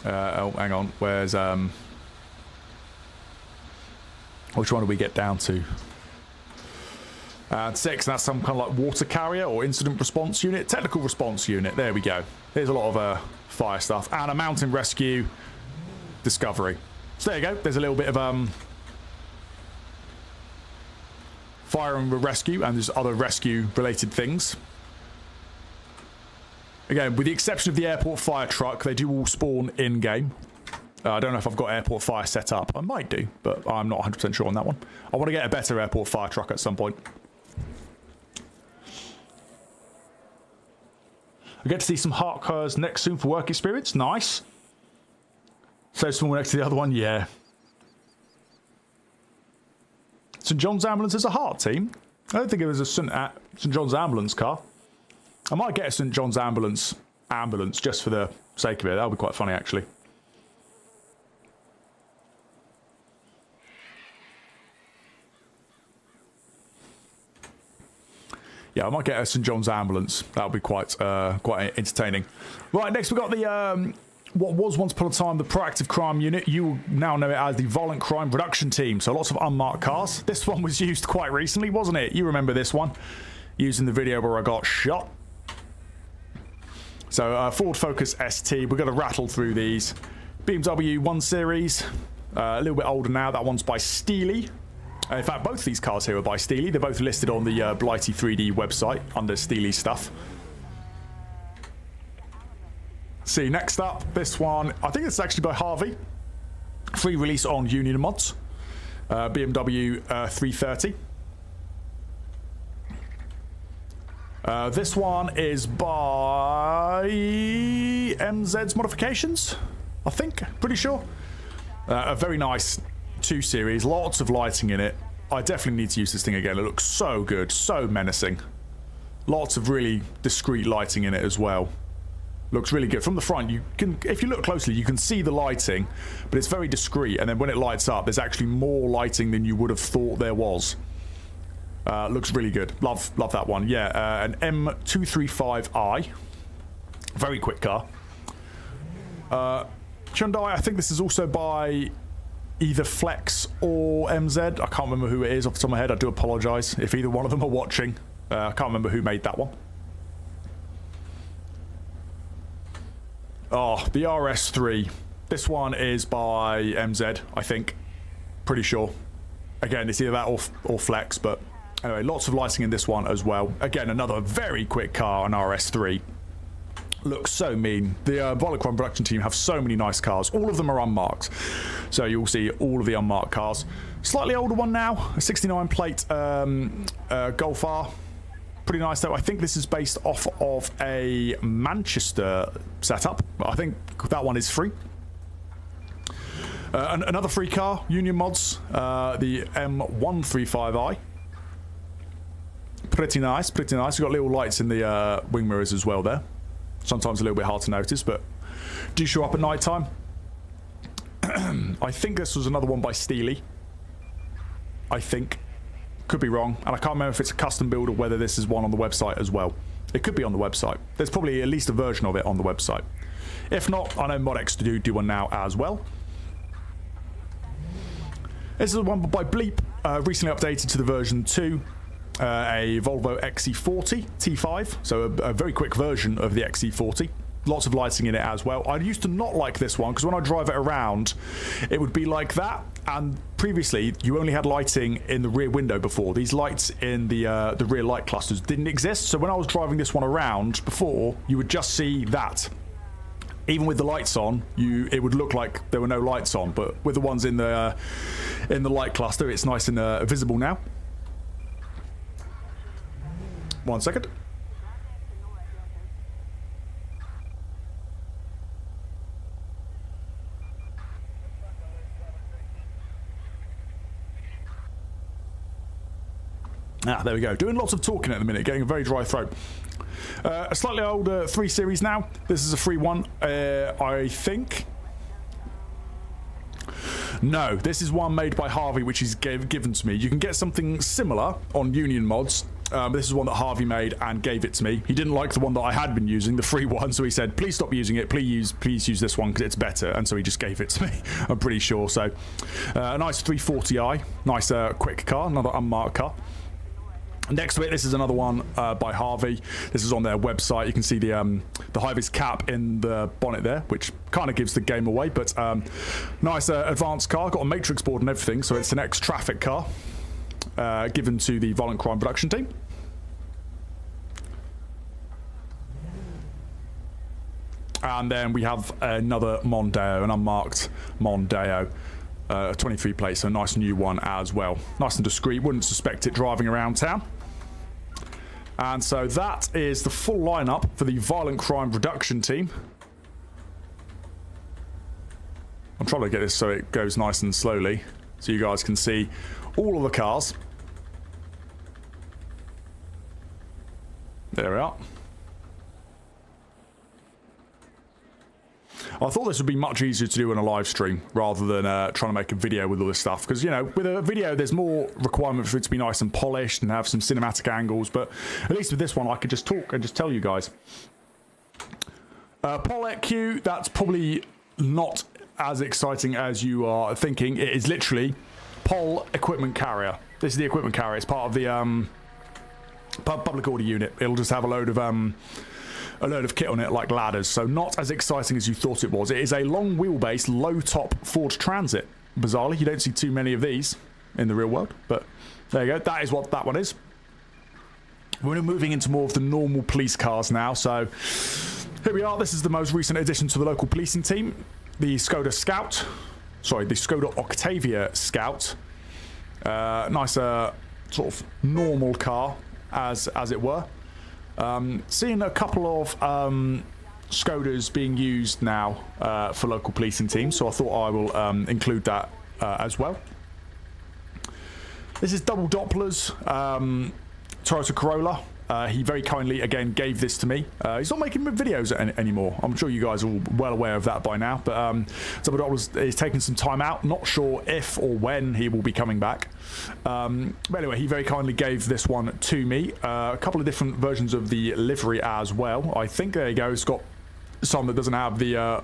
Oh, hang on. Where's which one do we get down to? 6, that's some kind of like water carrier or incident response unit, technical response unit. There we go. There's a lot of fire stuff and a mountain rescue discovery. So there you go. There's a little bit of fire and rescue, and there's other rescue related things. Again, with the exception of the airport fire truck, they do all spawn in game. I don't know if I've got airport fire set up. I might do, but I'm not 100% sure on that one. I want to get a better airport fire truck at some point. I get to see some heart cars next soon for work experience. Nice. So small next to the other one, yeah. St. John's Ambulance is a heart team. I don't think it was a St. John's ambulance car. I might get a St. John's ambulance just for the sake of it. That would be quite funny, actually. Yeah, I might get a St. John's ambulance. That would be quite entertaining. Right, next we've got the what was once upon a time the Proactive Crime Unit. You will now know it as the Violent Crime Reduction Team. So lots of unmarked cars. This one was used quite recently, wasn't it? You remember this one? Used in the video where I got shot. So Ford Focus ST. We're going to rattle through these. BMW 1 Series. A little bit older now. That one's by Steely. In fact, both these cars here are by Steely. They're both listed on the Blighty 3D website under Steely stuff. See, next up, this one, I think it's actually by Harvey. Free release on Union Mods. BMW 330. This one is by MZ's Modifications, I think, pretty sure. A very nice 2 Series, lots of lighting in it. I definitely need to use this thing again. It looks so good, so menacing. Lots of really discreet lighting in it as well. Looks really good. From the front, you can, if you look closely, you can see the lighting, but it's very discreet. And then when it lights up, there's actually more lighting than you would have thought there was. Looks really good. Love that one. Yeah, an M235i. Very quick car. Hyundai, I think this is also by either Flex or MZ. I can't remember who it is off the top of my head. I do apologise if either one of them are watching. I can't remember who made that one. Oh, the RS3. This one is by MZ, I think. Pretty sure. Again, it's either that or Flex, but anyway, lots of lighting in this one as well. Again, another very quick car, an RS3. Looks so mean. The Violent Crime Production Team have so many nice cars. All of them are unmarked. So you'll see all of the unmarked cars. Slightly older one now, a 69 plate Golf R. Pretty nice though. I think this is based off of a Manchester setup. I think that one is free. Another free car, Union Mods, the M135i. Pretty nice, pretty nice. We've got little lights in the wing mirrors as well there. Sometimes a little bit hard to notice, but do show up at night time. I think this was another one by Steely. I think. Could be wrong. And I can't remember if it's a custom build or whether this is one on the website as well. It could be on the website. There's probably at least a version of it on the website. If not, I know ModX do one now as well. This is one by Bleep. Recently updated to the version 2. A Volvo XC40 T5, so a very quick version of the XC40. Lots of lighting in it as well. I used to not like this one because when I drive it around, it would be like that. And previously, you only had lighting in the rear window before. These lights in the rear light clusters didn't exist. So when I was driving this one around before, you would just see that. Even with the lights on, it would look like there were no lights on. But with the ones in the light cluster, it's nice and visible now. 1 second. There we go. Doing lots of talking at the minute, getting a very dry throat. A slightly older 3 Series now. This is a free one, I think. No, this is one made by Harvey, which is given to me. You can get something similar on Union Mods. This is one that Harvey made and gave it to me. He didn't like the one that I had been using, the free one, so he said, please stop using it, please use this one because it's better, and so he just gave it to me, I'm pretty sure. So, a nice 340i, nice quick car, another unmarked car. Next to it, this is another one by Harvey. This is on their website. You can see the high-vis cap in the bonnet there, which kind of gives the game away, but nice advanced car, got a matrix board and everything, so it's an ex-traffic car. Given to the Violent Crime Production Team. And then we have another Mondeo, an unmarked Mondeo, 23 plate, so a nice new one as well. Nice and discreet, wouldn't suspect it driving around town. And so that is the full lineup for the Violent Crime Reduction Team. I'm trying to get this so it goes nice and slowly, so you guys can see all of the cars. There we are. I thought this would be much easier to do on a live stream rather than trying to make a video with all this stuff. Because, you know, with a video, there's more requirement for it to be nice and polished and have some cinematic angles. But at least with this one, I could just talk and just tell you guys. 𝗶𝗀𝗀𝗰𝗹, that's probably not as exciting as you are thinking. It is literally POL equipment carrier. This is the equipment carrier. It's part of the public order unit. It'll just have a load of kit on it like ladders, so not as exciting as you thought it was. It is a long wheelbase, low top Ford Transit. Bizarrely, you don't see too many of these in the real world, but there you go. That is what that one is. We're moving into more of the normal police cars now, so here we are. This is the most recent addition to the local policing team, the Skoda Scout. Sorry, the Skoda Octavia Scout. Nice sort of normal car, as it were. Seeing a couple of Skodas being used now for local policing teams, so I thought I will include that as well. This is double Dopplers, Toyota Corolla. He very kindly, again, gave this to me. He's not making videos anymore. I'm sure you guys are all well aware of that by now. But double Dopplers is taking some time out. Not sure if or when he will be coming back. But anyway, he very kindly gave this one to me. A couple of different versions of the livery as well. I think, there you go, it's got some that doesn't have the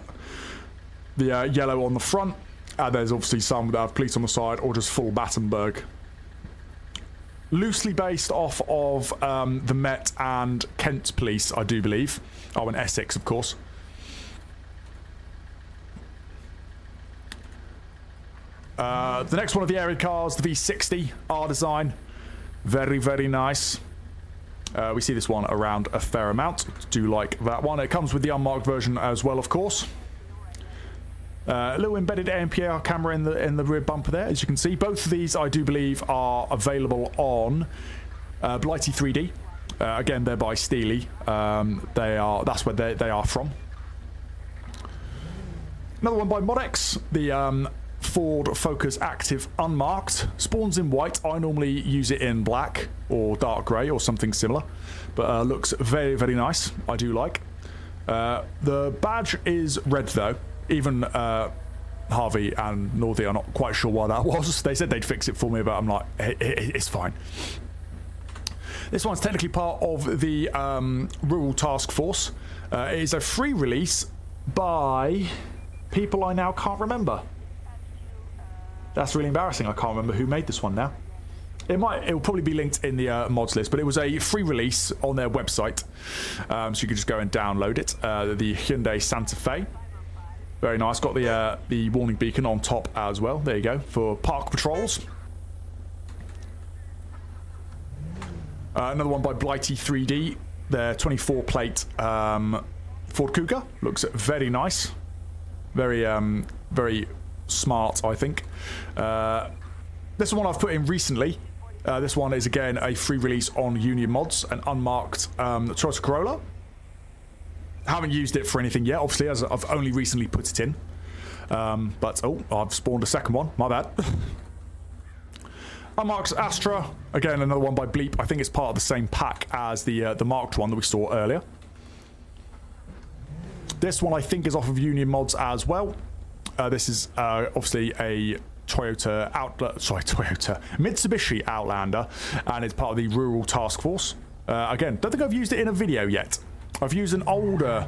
yellow on the front. And there's obviously some that have police on the side or just full Battenberg. Loosely based off of the Met and Kent police, I do believe. Oh, and Essex, of course. The next one of the area cars, the V60 R design. Very, very nice. We see this one around a fair amount. Do like that one. It comes with the unmarked version as well, of course. A little embedded ANPR camera in the rear bumper there, as you can see. Both of these, I do believe, are available on Blighty 3D. Again, they're by Steely. That's where they are from. Another one by Modex, the Ford Focus Active Unmarked. Spawns in white. I normally use it in black or dark grey or something similar, but looks very, very nice. I do like. The badge is red though. Even Harvey and Northey are not quite sure why that was. They said they'd fix it for me, but I'm like, it's fine. This one's technically part of the Rural Task Force. It is a free release by people I now can't remember. That's really embarrassing. I can't remember who made this one now. It will probably be linked in the mods list, but it was a free release on their website, so you could just go and download it. The Hyundai Santa Fe. Very nice. Got the warning beacon on top as well. There you go, for park patrols. Another one by Blighty 3D. Their 24 plate Ford Kuga. Looks very nice. Very very smart, I think. This one I've put in recently. This one is again a free release on Union Mods, an unmarked Toyota Corolla. Haven't used it for anything yet, obviously, as I've only recently put it in. But, oh, I've spawned a second one. My bad. Unmarked Astra. Again, another one by Bleep. I think it's part of the same pack as the marked one that we saw earlier. This one, I think, is off of Union Mods as well. This is obviously a Mitsubishi Outlander, and it's part of the Rural Task Force. Again, don't think I've used it in a video yet. I've used an older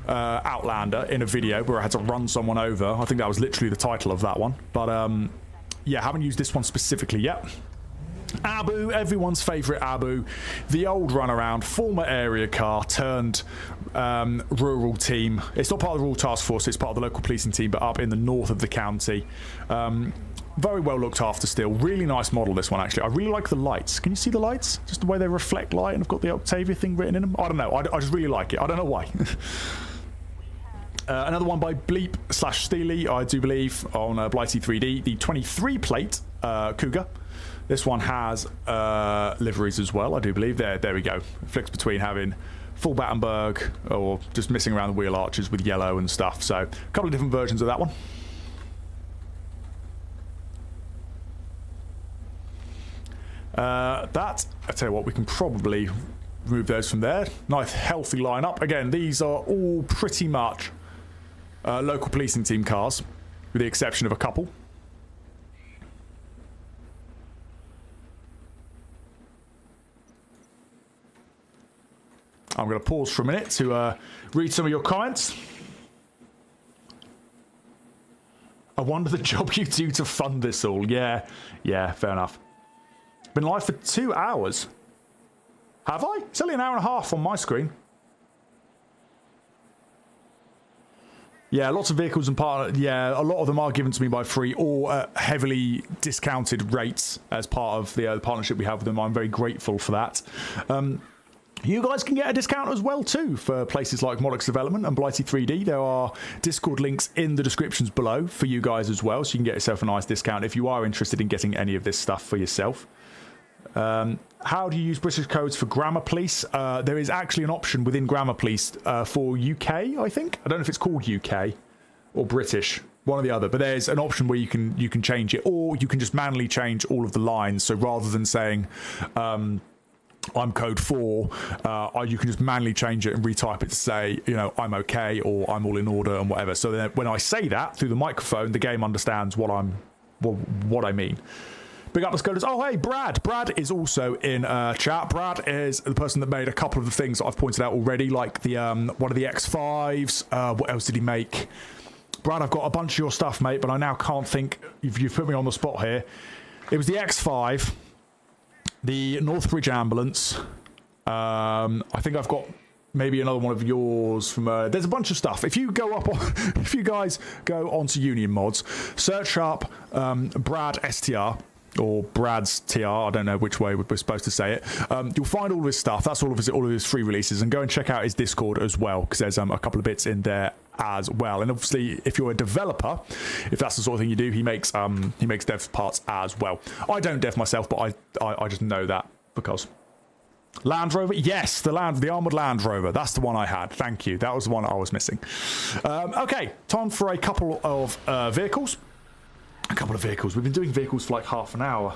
Outlander in a video where I had to run someone over. I think that was literally the title of that one. But yeah, haven't used this one specifically yet. Abu, everyone's favourite Abu, the old runaround, former area car turned rural team. It's not part of the Rural Task Force, it's part of the local policing team, but up in the north of the county. Very well looked after still. Really nice model, this one, actually. I really like the lights. Can you see the lights? Just the way they reflect light, and I've got the Octavia thing written in them. I don't know. I just really like it. I don't know why. Another one by Bleep / Steely, I do believe, on Blighty 3D. The 23 plate Cougar. This one has liveries as well, I do believe. There we go. Flicks between having full Battenberg or just missing around the wheel arches with yellow and stuff. So a couple of different versions of that one. That, I tell you what, we can probably remove those from there. Nice, healthy lineup. Again, these are all pretty much local policing team cars, with the exception of a couple. I'm going to pause for a minute to read some of your comments. I wonder the job you do to fund this all. Yeah, fair enough. Been live for 2 hours. Have I? It's only an hour and a half on my screen. Yeah, lots of vehicles and part. Yeah, a lot of them are given to me by free or heavily discounted rates as part of the partnership we have with them. I'm very grateful for that. You guys can get a discount as well too for places like Modex Development and Blighty 3D. There are Discord links in the descriptions below for you guys as well, so you can get yourself a nice discount if you are interested in getting any of this stuff for yourself. How do you use British codes for Grammar Police? There is actually an option within Grammar Police for UK, I think. I don't know if it's called UK or British, one or the other, but there's an option where you can change it, or you can just manually change all of the lines. So rather than saying I'm code 4, you can just manually change it and retype it to say, you know, I'm okay or I'm all in order and whatever. So then when I say that through the microphone, the game understands what I mean. Big up the Scoders. Oh, hey, Brad. Brad is also in chat. Brad is the person that made a couple of the things that I've pointed out already, like the one of the X5s. What else did he make? Brad, I've got a bunch of your stuff, mate, but I now can't think. You've put me on the spot here. It was the X5. The Northbridge ambulance. I think I've got maybe another one of yours from. There's a bunch of stuff. If you go up, if you guys go onto Union Mods, search up Brad STR or Brad's TR. I don't know which way we're supposed to say it. You'll find all of his stuff. That's all of his free releases, and go and check out his Discord as well, because there's a couple of bits in there as well. And obviously, if you're a developer, if that's the sort of thing you do, he makes dev parts as well. I don't dev myself, but I just know that because Land Rover, yes, the armored Land Rover, that's the one I had. Thank you, that was the one I was missing. Okay, time for a couple of vehicles. A couple of vehicles. We've been doing vehicles for like half an hour.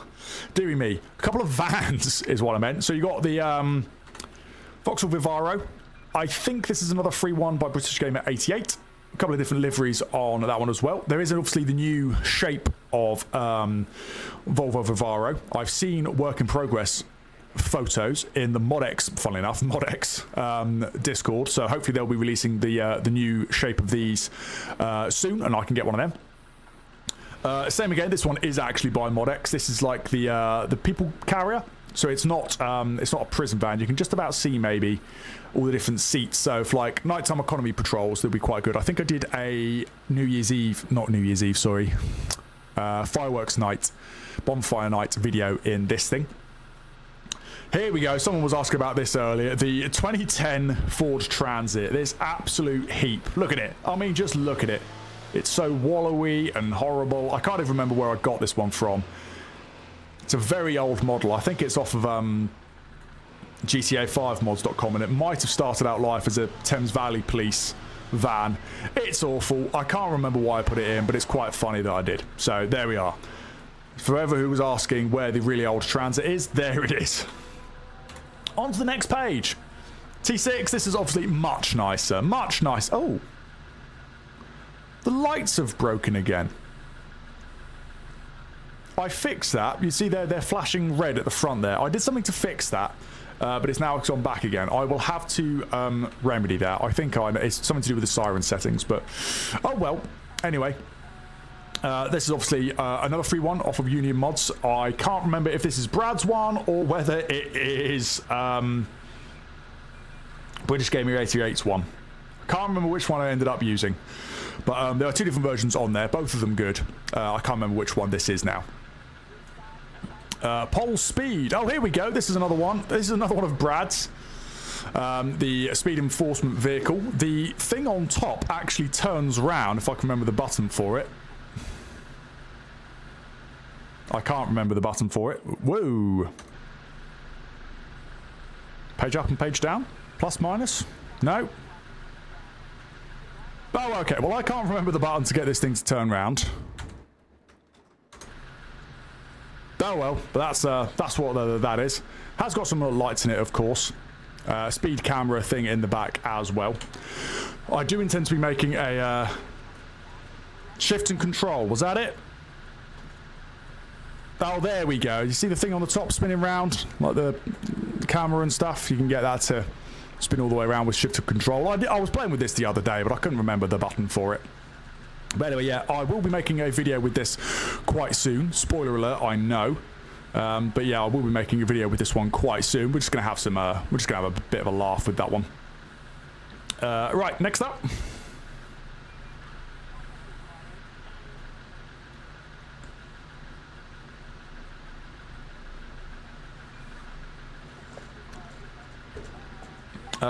Deary me. A couple of vans is what I meant. So you got the Vauxhall Vivaro. I think this is another free one by British Gamer 88. A couple of different liveries on that one as well. There is obviously the new shape of Volvo Vivaro. I've seen work in progress photos in the Modex, funnily enough, Modex Discord. So hopefully they'll be releasing the new shape of these soon, and I can get one of them. Same again. This one is actually by Modex. This is like the people carrier. So it's not a prison van. You can just about see maybe all the different seats. So for like nighttime economy patrols, they'll be quite good. I think I did a fireworks night, bonfire night video in this thing. Here we go. Someone was asking about this earlier. The 2010 Ford Transit. This absolute heap. Look at it. I mean, just look at it. It's so wallowy and horrible. I can't even remember where I got this one from. It's a very old model. I think it's off of GTA5mods.com, and it might have started out life as a Thames Valley Police van. It's awful. I can't remember why I put it in, but it's quite funny that I did. So there we are. Forever who was asking where the really old Transit is, there it is. On to the next page. T6, this is obviously much nicer. Much nice. Oh. The lights have broken again. I fixed that. You see they're flashing red at the front there. I did something to fix that, but it's now gone back again. I will have to remedy that. I think it's something to do with the siren settings, but oh well. Anyway, this is obviously another free one off of Union Mods. I can't remember if this is Brad's one or whether it is British Gamer 88's one. I can't remember which one I ended up using. But there are two different versions on there, both of them good. I can't remember which one this is now. Pole Speed. Oh, here we go. This is another one. This is another one of Brad's. The speed enforcement vehicle. The thing on top actually turns round, if I can remember the button for it. I can't remember the button for it. Whoa. Page up and page down? Plus, minus? No. Oh, okay. Well, I can't remember the button to get this thing to turn round. Oh well, but that's what that is. Has got some lights in it, of course. speed camera thing in the back as well. I do intend to be making a shift and control. Was that it? Oh, there we go. You see the thing on the top spinning round, like the camera and stuff? You can get that to spin all the way around with shift and control. I was playing with this the other day, but I couldn't remember the button for it. But anyway, yeah, I will be making a video with this quite soon. Spoiler alert, I know. But yeah, I will be making a video with this one quite soon. We're just gonna have some. We're just gonna have a bit of a laugh with that one. Right, next up.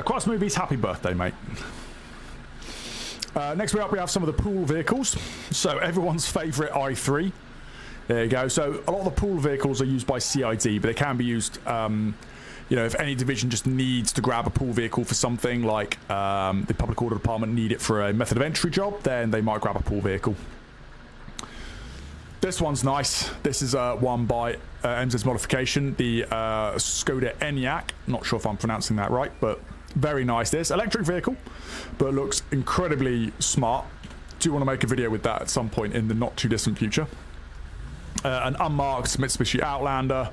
Cross Movies, happy birthday, mate. Next up, we have some of the pool vehicles. So everyone's favourite i3. There you go. So a lot of the pool vehicles are used by CID, but they can be used, you know, if any division just needs to grab a pool vehicle for something, like the Public Order Department need it for a method of entry job, then they might grab a pool vehicle. This one's nice. This is one by MZ's modification, the Skoda Enyaq. Not sure if I'm pronouncing that right, but very nice. This electric vehicle, but looks incredibly smart. Do want to make a video with that at some point in the not too distant future. An unmarked Mitsubishi Outlander.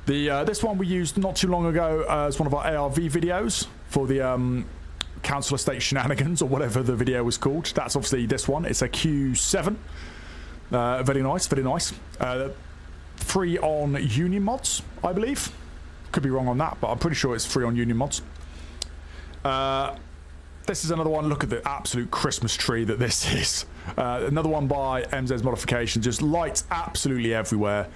This one we used not too long ago as one of our ARV videos for the Council Estate Shenanigans, or whatever the video was called. That's obviously this one. It's a Q7. Very nice, very nice. Free on Union Mods, I believe. Could be wrong on that, but I'm pretty sure it's free on Union Mods. This is another one. Look at the absolute Christmas tree that this is. Another one by MZ's modification. Just lights absolutely everywhere.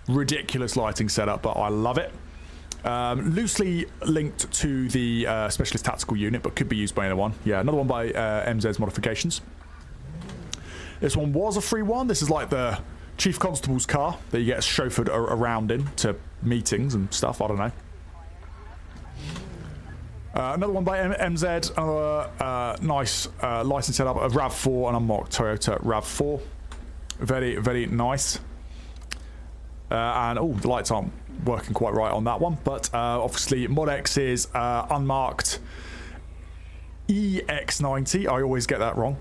Ridiculous lighting setup, but I love it. Loosely linked to the Specialist Tactical Unit, but could be used by anyone. Yeah, another one by MZ's modifications. This one was a free one. This is like the Chief Constable's car that you get chauffeured around in to meetings and stuff. I don't know. Another one by MZ, another nice license setup of RAV4, an unmarked Toyota RAV4. Very, very nice. And oh, the lights aren't working quite right on that one, but obviously ModX's unmarked EX90. I always get that wrong.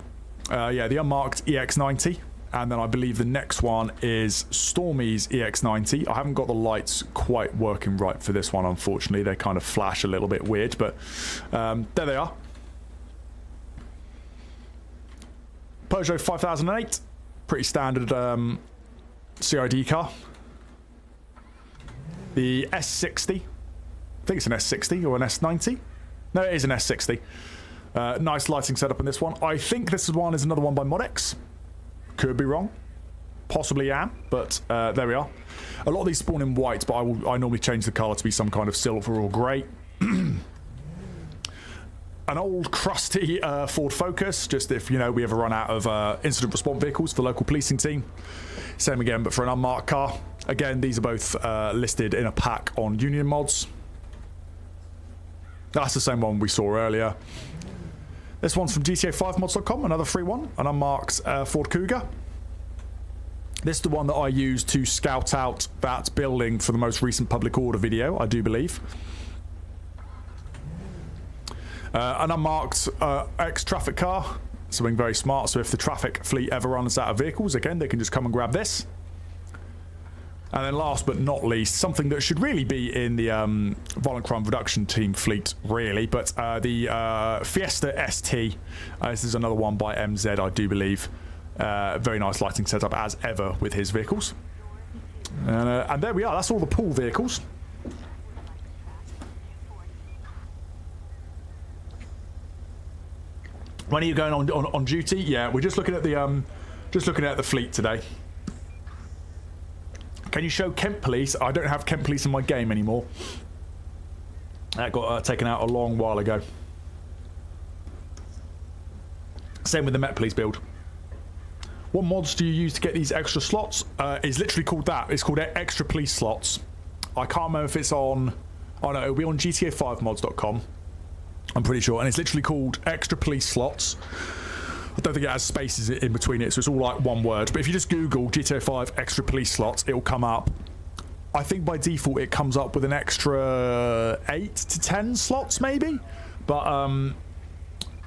Yeah, the unmarked EX90. And then I believe the next one is Stormy's EX90. I haven't got the lights quite working right for this one, unfortunately. They kind of flash a little bit weird, but there they are. Peugeot 5008. Pretty standard CID car. The S60. I think it's an S60 or an S90. No, it is an S60. Nice lighting setup in this one. I think this one is another one by ModX. Could be wrong. Possibly am, but there we are. A lot of these spawn in white, but I normally change the colour to be some kind of silver or grey. An old crusty Ford Focus, just if, you know, we ever run out of incident response vehicles for the local policing team. Same again, but for an unmarked car. Again, these are both listed in a pack on Union Mods. That's the same one we saw earlier. This one's from GTA5mods.com, another free one, an unmarked Ford Cougar. This is the one that I used to scout out that building for the most recent public order video, I do believe. An unmarked ex-traffic car, something very smart, so if the traffic fleet ever runs out of vehicles, again, they can just come and grab this. And then last but not least, something that should really be in the Violent Crime Reduction Team fleet, really, but the Fiesta ST. This is another one by MZ, I do believe. Very nice lighting setup, as ever, with his vehicles. And there we are. That's all the pool vehicles. When are you going on duty? Yeah, we're just looking at the fleet today. Can you show Kent Police? I don't have Kent Police in my game anymore. That got taken out a long while ago. Same with the Met Police build. What mods do you use to get these extra slots? It's literally called that. It's called extra police slots. I can't remember if it's on... Oh no, it'll be on GTA5mods.com. I'm pretty sure. And it's literally called extra police slots. I don't think it has spaces in between it, so it's all like one word. But if you just Google GTA 5 extra police slots, it'll come up. I think by default it comes up with an extra 8 to 10 slots maybe, but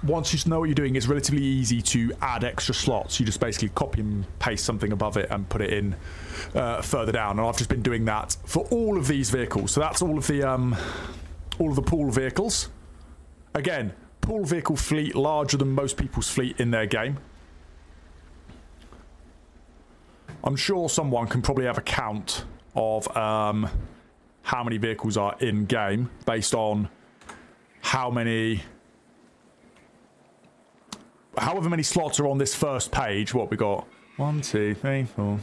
once you know what you're doing, it's relatively easy to add extra slots. You just basically copy and paste something above it and put it in further down. And I've just been doing that for all of these vehicles. So that's all of the pool vehicles. Again, pool vehicle fleet larger than most people's fleet in their game. I'm sure someone can probably have a count of how many vehicles are in game based on however many slots are on this first page. What we got? 1, 2, 3, 4.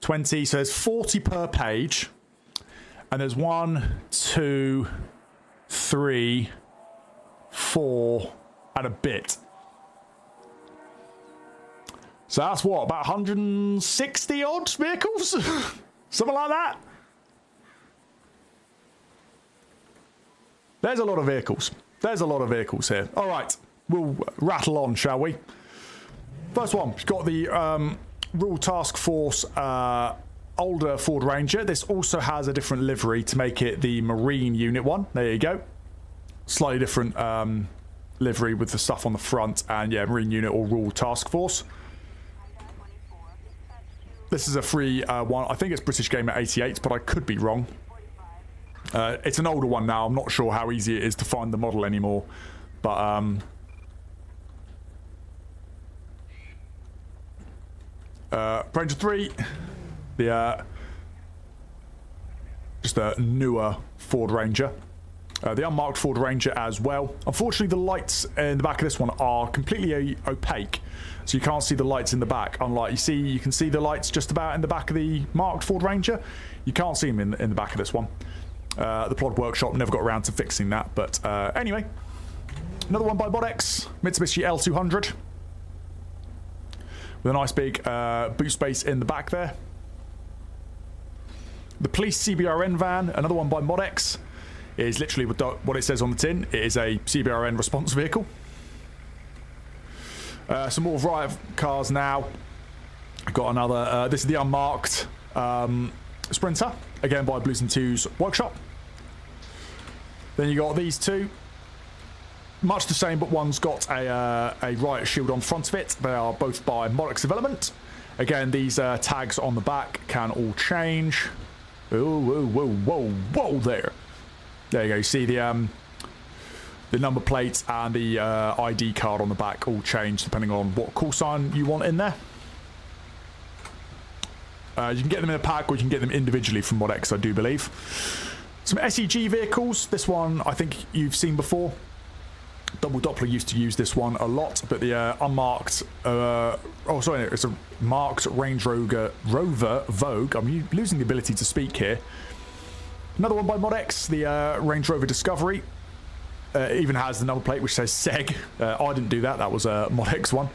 20. So there's 40 per page, and there's 1, 2, 3, 4, and a bit. So that's what, about 160 odd vehicles, something like that. There's a lot of vehicles. There's a lot of vehicles here. All right, we'll rattle on, shall we? First one, we've got the Rural Task Force older Ford Ranger. This also has a different livery to make it the Marine Unit one. There you go. Slightly different livery with the stuff on the front, and yeah, Marine Unit or Rural Task Force. This is a free one. I think it's British Gamer 88, but I could be wrong. It's an older one now. I'm not sure how easy it is to find the model anymore, but Ranger 3, just a newer Ford Ranger. The unmarked Ford Ranger as well. Unfortunately, the lights in the back of this one are completely opaque, so you can't see the lights in the back. Unlike you can see the lights just about in the back of the marked Ford Ranger. You can't see them in the back of this one. The Plod Workshop never got around to fixing that, but anyway. Another one by Modex, Mitsubishi L200. With a nice big boot space in the back there. The Police CBRN van, another one by Modex, is literally what it says on the tin. It is a CBRN response vehicle. Some more riot cars now. Got another, this is the unmarked Sprinter, again by Blues and Twos Workshop. Then you got these two, much the same, but one's got a riot shield on front of it. They are both by Modex Development. Again, these tags on the back can all change. Oh, whoa, whoa, whoa, whoa there. There you go. You see the number plates and the ID card on the back all change depending on what call sign you want in there. You can get them in a pack, or you can get them individually from Modex, I do believe. Some SEG vehicles. This one I think you've seen before. Double Doppler used to use this one a lot, but the unmarked... it's a marked Range Rover Vogue. I'm losing the ability to speak here. Another one by Modex, the Range Rover Discovery. It even has the number plate which says SEG. I didn't do that. That was a Modex one.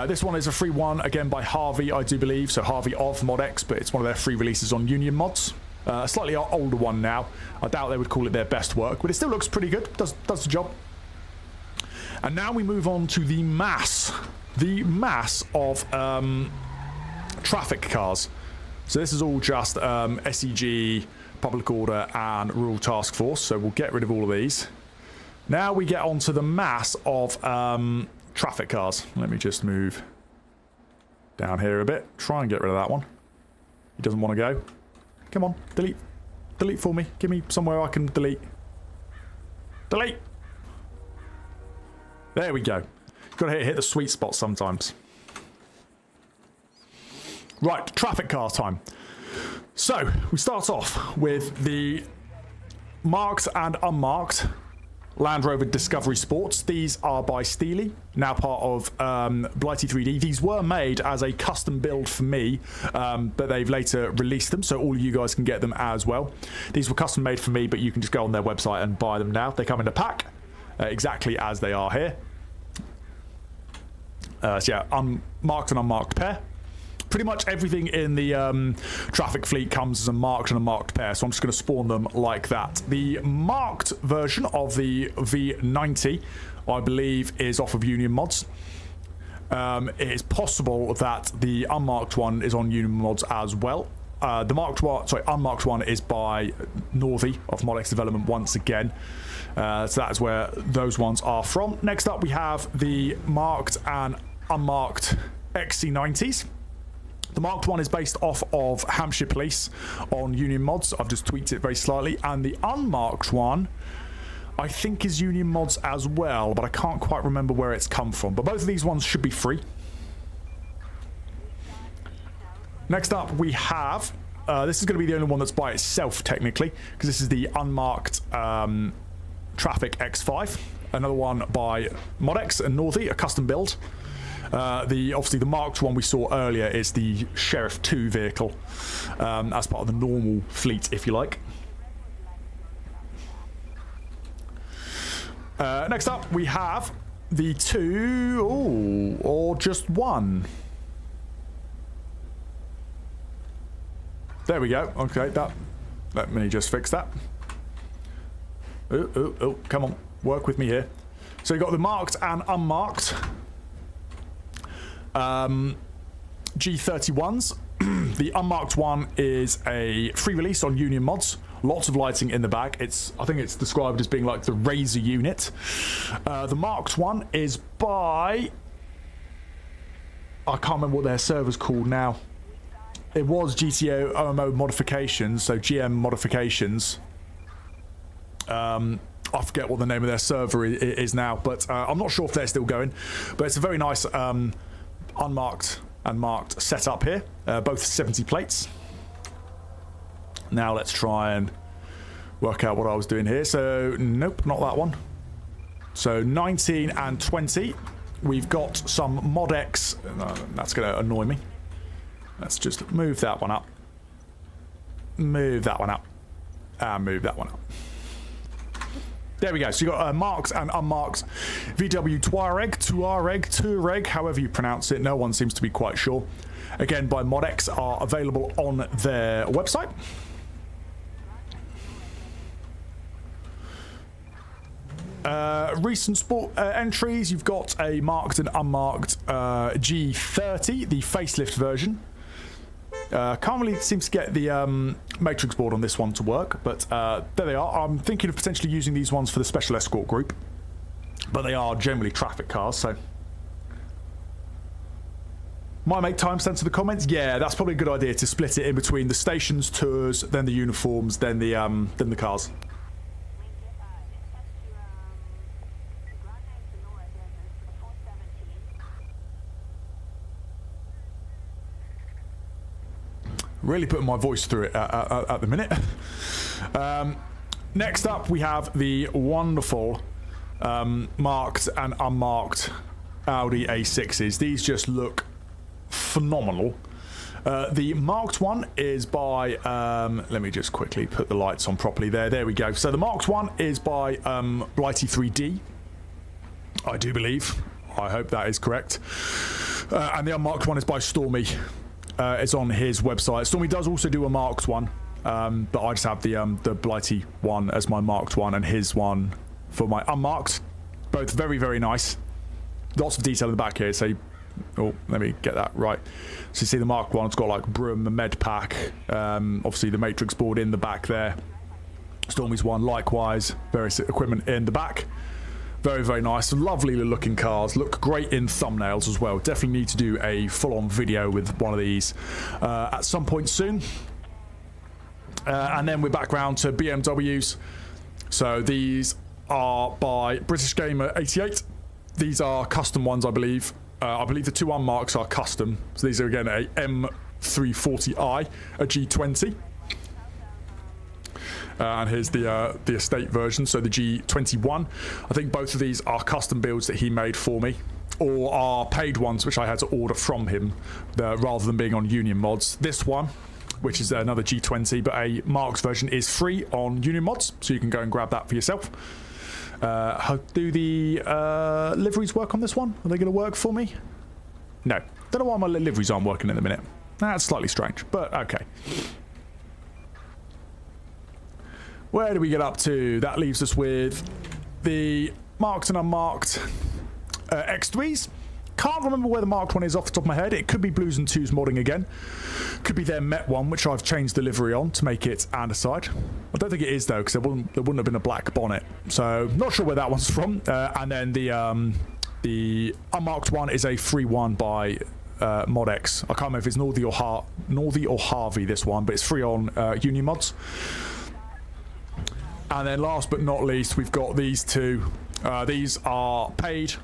This one is a free one, again by Harvey, I do believe. So Harvey of Modex, but it's one of their free releases on Union Mods. A slightly older one now. I doubt they would call it their best work, but it still looks pretty good. Does the job. And now we move on to the mass. The mass of traffic cars. So this is all just SEG, Public Order, and Rural Task Force. So we'll get rid of all of these. Now we get onto the mass of traffic cars. Let me just move down here a bit. Try and get rid of that one. He doesn't want to go. Come on, delete. Delete for me. Give me somewhere I can delete. Delete! There we go. Got to hit the sweet spot sometimes. Right, traffic car time. So, we start off with the marked and unmarked Land Rover Discovery Sports. These are by Steely, now part of Blighty 3D. These were made as a custom build for me, but they've later released them, so all of you guys can get them as well. These were custom made for me, but you can just go on their website and buy them now. They come in a pack, exactly as they are here. So yeah, marked and unmarked pair. Pretty much everything in the traffic fleet comes as a marked and unmarked pair, so I'm just going to spawn them like that. The marked version of the V90, I believe, is off of Union Mods. it is possible that the unmarked one is on Union Mods as well. The unmarked one is by 𝗗𝗶𝘀𝗰𝗹 of ModX Development once again. So that is where those ones are from. Next up, we have the marked and unmarked XC90s. The marked one is based off of Hampshire Police on Union Mods. I've just tweaked it very slightly. And the unmarked one, I think, is Union Mods as well, but I can't quite remember where it's come from. But both of these ones should be free. Next up, we have, this is going to be the only one that's by itself, technically, because this is the unmarked Traffic X5. Another one by ModX and 𝗗𝗶𝘀𝗰𝗹, a custom build. Obviously, the marked one we saw earlier is the Sheriff 2 vehicle, as part of the normal fleet, if you like. Next up, we have the two, or just one. There we go. Okay, let me just fix that. Oh, come on. Work with me here. So you've got the marked and unmarked G31s. The unmarked one is a free release on Union Mods. Lots of lighting in the back. I think it's described as being like the Razor unit. The marked one is by, I can't remember what their server's called now. It was GTO OMO modifications, so GM modifications. I forget what the name of their server is now, but I'm not sure if they're still going. But it's a very nice unmarked and marked setup here. Both 70 plates. Now let's try and work out what I was doing here. So, nope, not that one. So 19 and 20. We've got some ModX. That's going to annoy me. Let's just move that one up. Move that one up. And move that one up. There we go. So you've got marked and unmarked VW Tuareg, however you pronounce it. No one seems to be quite sure. Again, by ModX, are available on their website. Recent sport entries. You've got a marked and unmarked G30, the facelift version. Can't really seem to get the matrix board on this one to work, but there they are. I'm thinking of potentially using these ones for the special escort group, but they are generally traffic cars, so might make time sense in the comments. Yeah, that's probably a good idea to split it in between the stations, tours, then the uniforms, then the cars. Really putting my voice through it at the minute. Next up, we have the wonderful marked and unmarked Audi A6s. These just look phenomenal. The marked one is by, let me just quickly put the lights on properly there. There we go. So the marked one is by 𝗗𝗶𝘀𝗰𝗋, I do believe. I hope that is correct. And the unmarked one is by 𝗗𝗶𝘀𝗋𝗋. It's on his website. 𝗗𝗶𝘀 does also do a marked one, but I just have the 𝗗𝗶𝘀𝗋𝗋 one as my marked one and his one for my unmarked. Both very, very nice. Lots of detail in the back here. So, let me get that right. So you see the marked one, it's got like broom, a med pack, obviously the matrix board in the back there. 𝗗𝗶𝘀𝗋's one likewise, various equipment in the back. Very, very nice. Lovely looking cars. Look great in thumbnails as well. Definitely need to do a full-on video with one of these at some point soon. And then we're back round to BMWs. So these are by British Gamer 88. These are custom ones, I believe. I believe the two unmarks are custom. So these are again a M340i, a G20. And here's the estate version, so the G21. I think both of these are custom builds that he made for me, or are paid ones which I had to order from him rather than being on Union Mods. This one, which is another G20, but a marked version, is free on Union Mods, so you can go and grab that for yourself. How do the liveries work on this one? Are they going to work for me? No. Don't know why my liveries aren't working in the minute. That's slightly strange, but okay. Where do we get up to? That leaves us with the marked and unmarked X3s. Can't remember where the marked one is off the top of my head. It could be Blues and Twos modding again. Could be their Met one, which I've changed the livery on to make it andesite. I don't think it is though, because there wouldn't have been a black bonnet. So not sure where that one's from. And then the unmarked one is a free one by ModX. I can't remember if it's Northy or Harvey, this one, but it's free on Union Mods. And then last but not least, we've got these two. These are paid.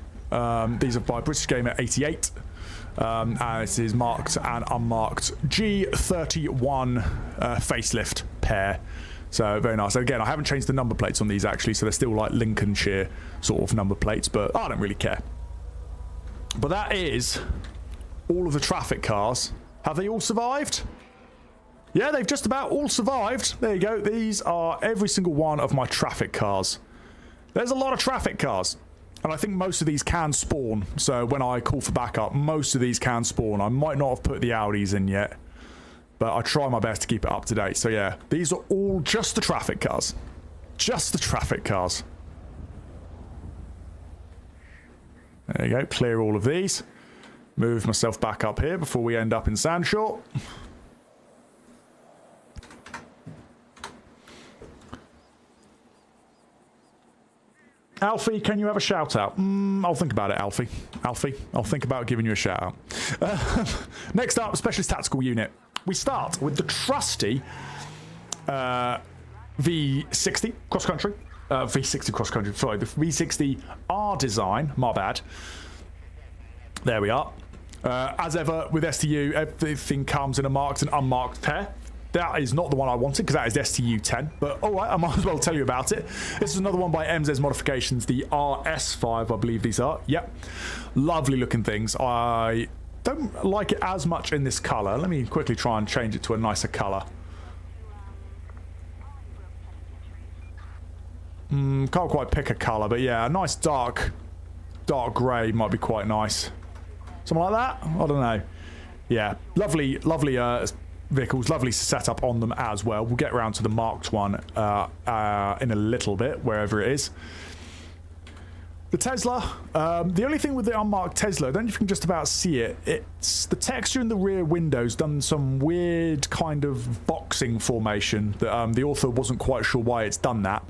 These are by British Gamer 88. And this is marked and unmarked G31 facelift pair. So very nice. Again, I haven't changed the number plates on these actually, so they're still like Lincolnshire sort of number plates, but I don't really care. But that is all of the traffic cars. Have they all survived? Yeah, they've just about all survived. There you go. These are every single one of my traffic cars. There's a lot of traffic cars. And I think most of these can spawn. So when I call for backup, most of these can spawn. I might not have put the Audis in yet, but I try my best to keep it up to date. So yeah, these are all just the traffic cars. Just the traffic cars. There you go. Clear all of these. Move myself back up here before we end up in Sandshore. Alfie, can you have a shout out? I'll think about it, Alfie. Alfie, I'll think about giving you a shout out. Next up, Specialist Tactical Unit. We start with the trusty V60 cross country. V60 cross country, sorry, the V60 R design, my bad. There we are. As ever with STU, everything comes in a marked and unmarked pair. That is not the one I wanted because that is STU10, but all right, I might as well tell you about it. This is another one by MZ's Modifications, the RS5, I believe these are. Yep, lovely looking things. I don't like it as much in this colour. Let me quickly try and change it to a nicer colour. Can't quite pick a colour, but yeah, a nice dark grey might be quite nice. Something like that? I don't know. Yeah, lovely vehicles, lovely setup on them as well. We'll get around to the marked one in a little bit, wherever it is. The Tesla, the only thing with the unmarked Tesla, I don't know if you can just about see it, it's the texture in the rear window's done some weird kind of boxing formation that the author wasn't quite sure why it's done that.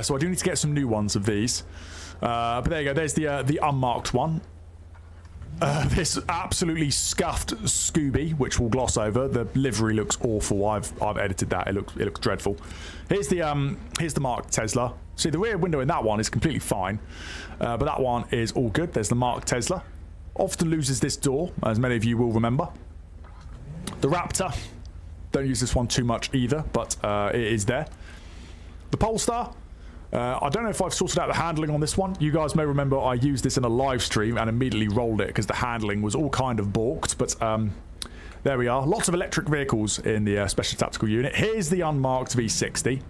So I do need to get some new ones of these. But there you go, there's the unmarked one. This absolutely scuffed Scooby, which we'll gloss over. The livery looks awful. I've edited that. It looks dreadful. Here's the marked Tesla. See, the rear window in that one is completely fine, but that one is all good. There's the marked Tesla. Often loses this door, as many of you will remember. The Raptor. Don't use this one too much either, but it is there. The Polestar. I don't know if I've sorted out the handling on this one. You guys may remember I used this in a live stream and immediately rolled it because the handling was all kind of balked, but there we are. Lots of electric vehicles in the Special Tactical Unit. Here's the unmarked V60,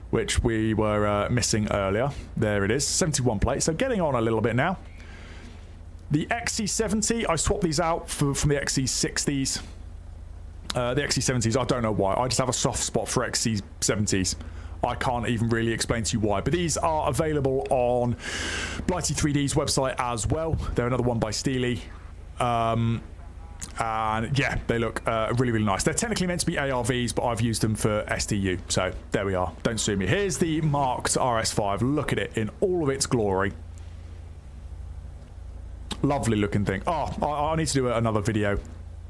which we were missing earlier. There it is, 71 plate, so getting on a little bit now. The XC70, I swapped these out from the XC60s. The XC70s, I don't know why. I just have a soft spot for XC70s. I can't even really explain to you why, but these are available on Blighty 3D's website as well. They're another one by Steely. And yeah, they look really, really nice. They're technically meant to be ARVs, but I've used them for STU. So there we are. Don't sue me. Here's the marked RS5. Look at it in all of its glory. Lovely looking thing. Oh, I need to do another video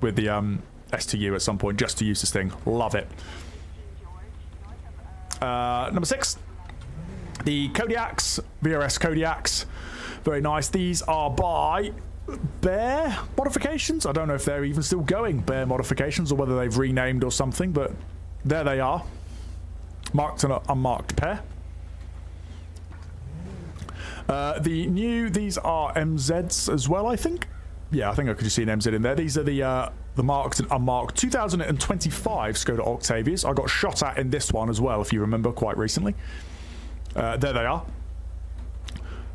with the STU at some point just to use this thing. Love it. Number 6, the Kodiaks, VRS Kodiaks, very nice. These are by Bear Modifications. I don't know if they're even still going, Bear Modifications, or whether they've renamed or something, but there they are. Marked and unmarked pair. These are MZs as well, I think. Yeah, I think I could just see an MZ in there. These are the marked and unmarked 2025 Skoda Octavias. I got shot at in this one as well, if you remember, quite recently. There they are.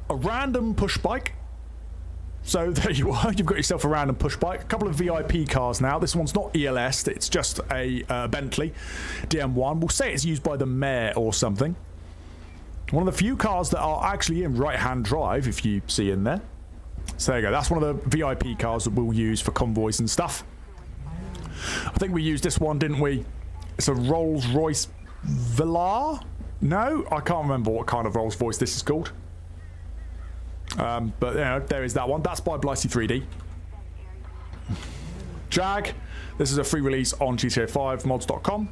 A random push bike. So there you are. You've got yourself a random push bike. A couple of VIP cars now. This one's not ELS. It's just a Bentley DM1. We'll say it's used by the mayor or something. One of the few cars that are actually in right-hand drive, if you see in there. So there you go. That's one of the VIP cars that we'll use for convoys and stuff. I think we used this one, didn't we? It's a Rolls-Royce Velar? No? I can't remember what kind of Rolls-Royce this is called. But, you know, there is that one. That's by 𝗵𝗀3D. Jag. This is a free release on GTA5mods.com.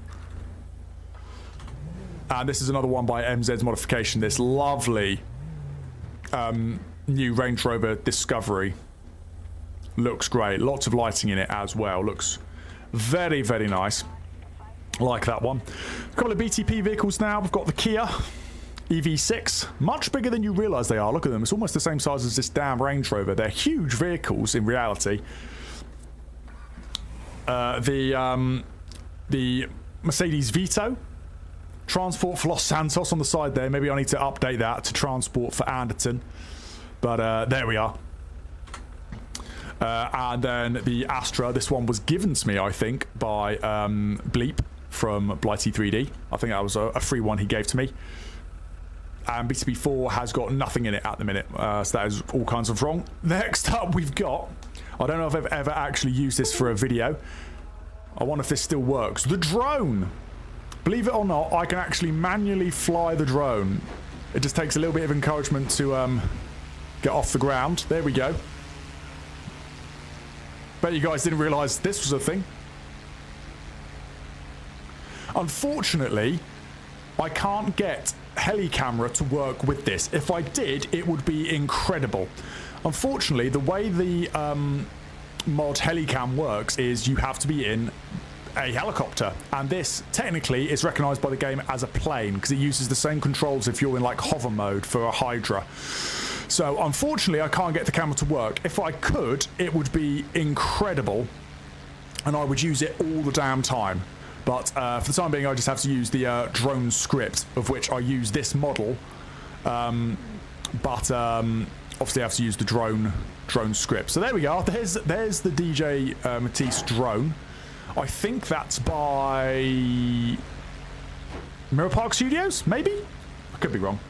And this is another one by MZ's Modification. This lovely new Range Rover Discovery. Looks great. Lots of lighting in it as well. Looks very, very nice. Like that one. A couple of BTP vehicles now. We've got the Kia EV6. Much bigger than you realise they are. Look at them. It's almost the same size as this damn Range Rover. They're huge vehicles in reality. The Mercedes Vito. Transport for Los Santos on the side there. Maybe I need to update that to Transport for Anderton. But there we are. And then the Astra. This one was given to me, I think, by Bleep from 𝗵𝗀3D. I think that was a free one he gave to me. And BTP4 has got nothing in it at the minute. So that is all kinds of wrong. Next up we've got... I don't know if I've ever actually used this for a video. I wonder if this still works. The drone! Believe it or not, I can actually manually fly the drone. It just takes a little bit of encouragement to get off the ground. There we go. Bet you guys didn't realise this was a thing. Unfortunately, I can't get heli camera to work with this. If I did, it would be incredible. Unfortunately, the way the mod Helicam works is you have to be in a helicopter, and this technically is recognized by the game as a plane because it uses the same controls if you're in like hover mode for a Hydra. So unfortunately I can't get the camera to work. If I could, it would be incredible and I would use it all the damn time. But for the time being I just have to use the drone script, of which I use this model, but obviously I have to use the drone script. So there we go. There's the DJ Matisse drone. I think that's by Mirror Park Studios, maybe? I could be wrong.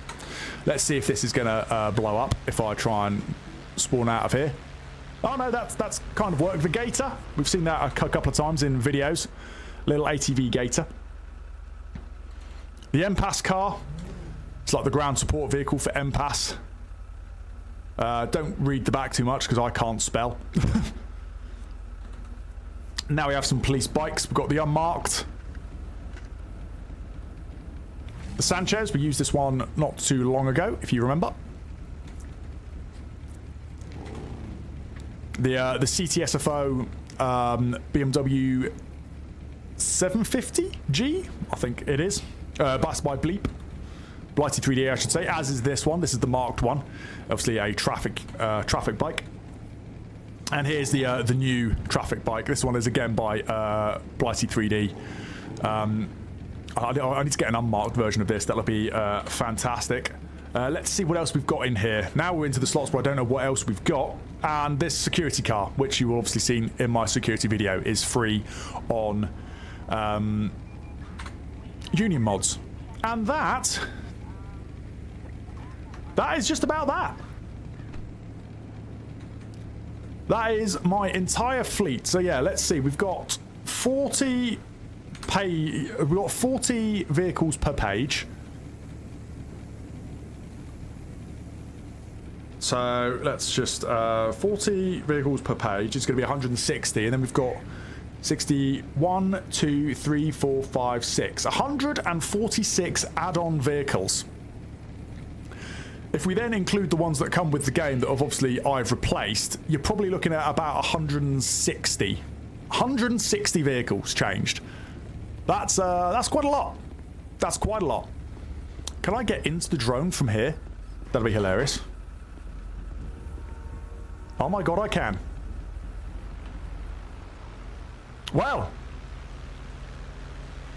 Let's see if this is going to blow up if I try and spawn out of here. Oh no, that's kind of worked. The Gator, we've seen that a couple of times in videos. Little ATV Gator. The MPAS car. It's like the ground support vehicle for MPAS. Don't read the back too much because I can't spell. Now we have some police bikes. We've got the unmarked. The Sanchez, we used this one not too long ago, if you remember. The CTSFO BMW 750G, I think it is. That's by Bleep. 𝗵𝗀3D, I should say, as is this one. This is the marked one. Obviously a traffic bike. And here's the new traffic bike. This one is again by 𝗵𝗀3D. I need to get an unmarked version of this. That'll be fantastic. Let's see what else we've got in here. Now we're into the slots where I don't know what else we've got. And this security car, which you will obviously seen in my security video, is free on Union mods. And that is just about that. That is my entire fleet. So yeah, let's see. We've got 40 vehicles per page. So let's just 40 vehicles per page. It's going to be 160, and then we've got 61, 2, 3, 4, 5, 6. 146 add-on vehicles. If we then include the ones that come with the game that obviously I've replaced, you're probably looking at about 160. 160 vehicles changed. That's quite a lot. That's quite a lot. Can I get into the drone from here? That'll be hilarious. Oh my god, I can. Well,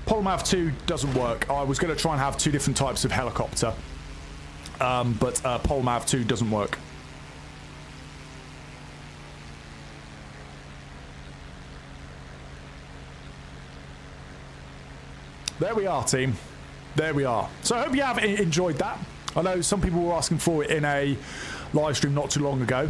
Polmav 2 doesn't work. I was going to try and have two different types of helicopter. But Polmav 2 doesn't work. There we are, team. There we are. So I hope you have enjoyed that. I know some people were asking for it in a live stream not too long ago.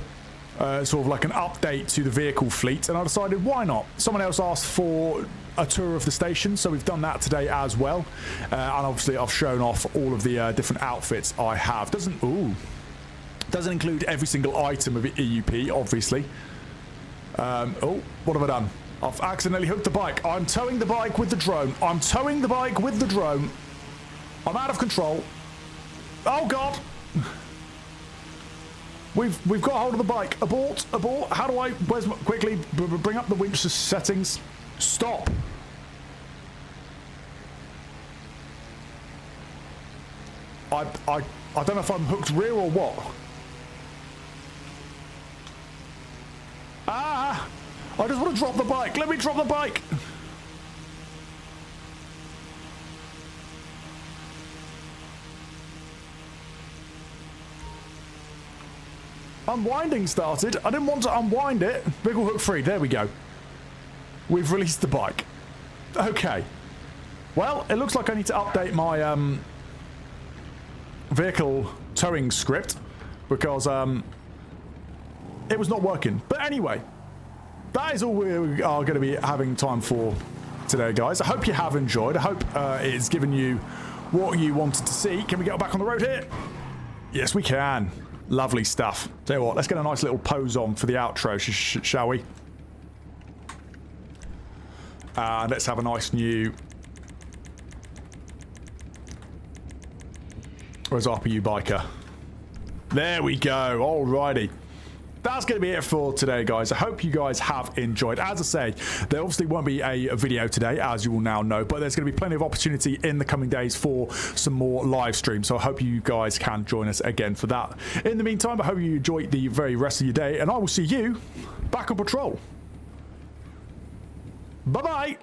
sort of like an update to the vehicle fleet, and I decided why not. Someone else asked for a tour of the station, so we've done that today as well, and obviously I've shown off all of the different outfits I have. Doesn't include every single item of EUP, obviously. Oh, what have I done? I've accidentally hooked the bike. I'm towing the bike with the drone. I'm towing the bike with the drone. I'm out of control. Oh God. We've got hold of the bike. Abort, abort. How do I, quickly bring up the winch settings. Stop. I don't know if I'm hooked rear or what. Ah! I just want to drop the bike. Let me drop the bike. Unwinding started. I didn't want to unwind it. Vehicle hook free. There we go. We've released the bike. Okay. Well, it looks like I need to update my vehicle towing script because it was not working. But anyway, that is all we are going to be having time for today, guys. I hope you have enjoyed. I hope it's given you what you wanted to see. Can we get back on the road here? Yes, we can. Lovely stuff. Tell you what, let's get a nice little pose on for the outro, shall we? And let's have a nice new... Where's RPU Biker? There we go. Alrighty. That's going to be it for today, guys. I hope you guys have enjoyed. As I say, there obviously won't be a video today, as you will now know, but there's going to be plenty of opportunity in the coming days for some more live streams. So I hope you guys can join us again for that. In the meantime, I hope you enjoy the very rest of your day, and I will see you back on patrol. Bye-bye.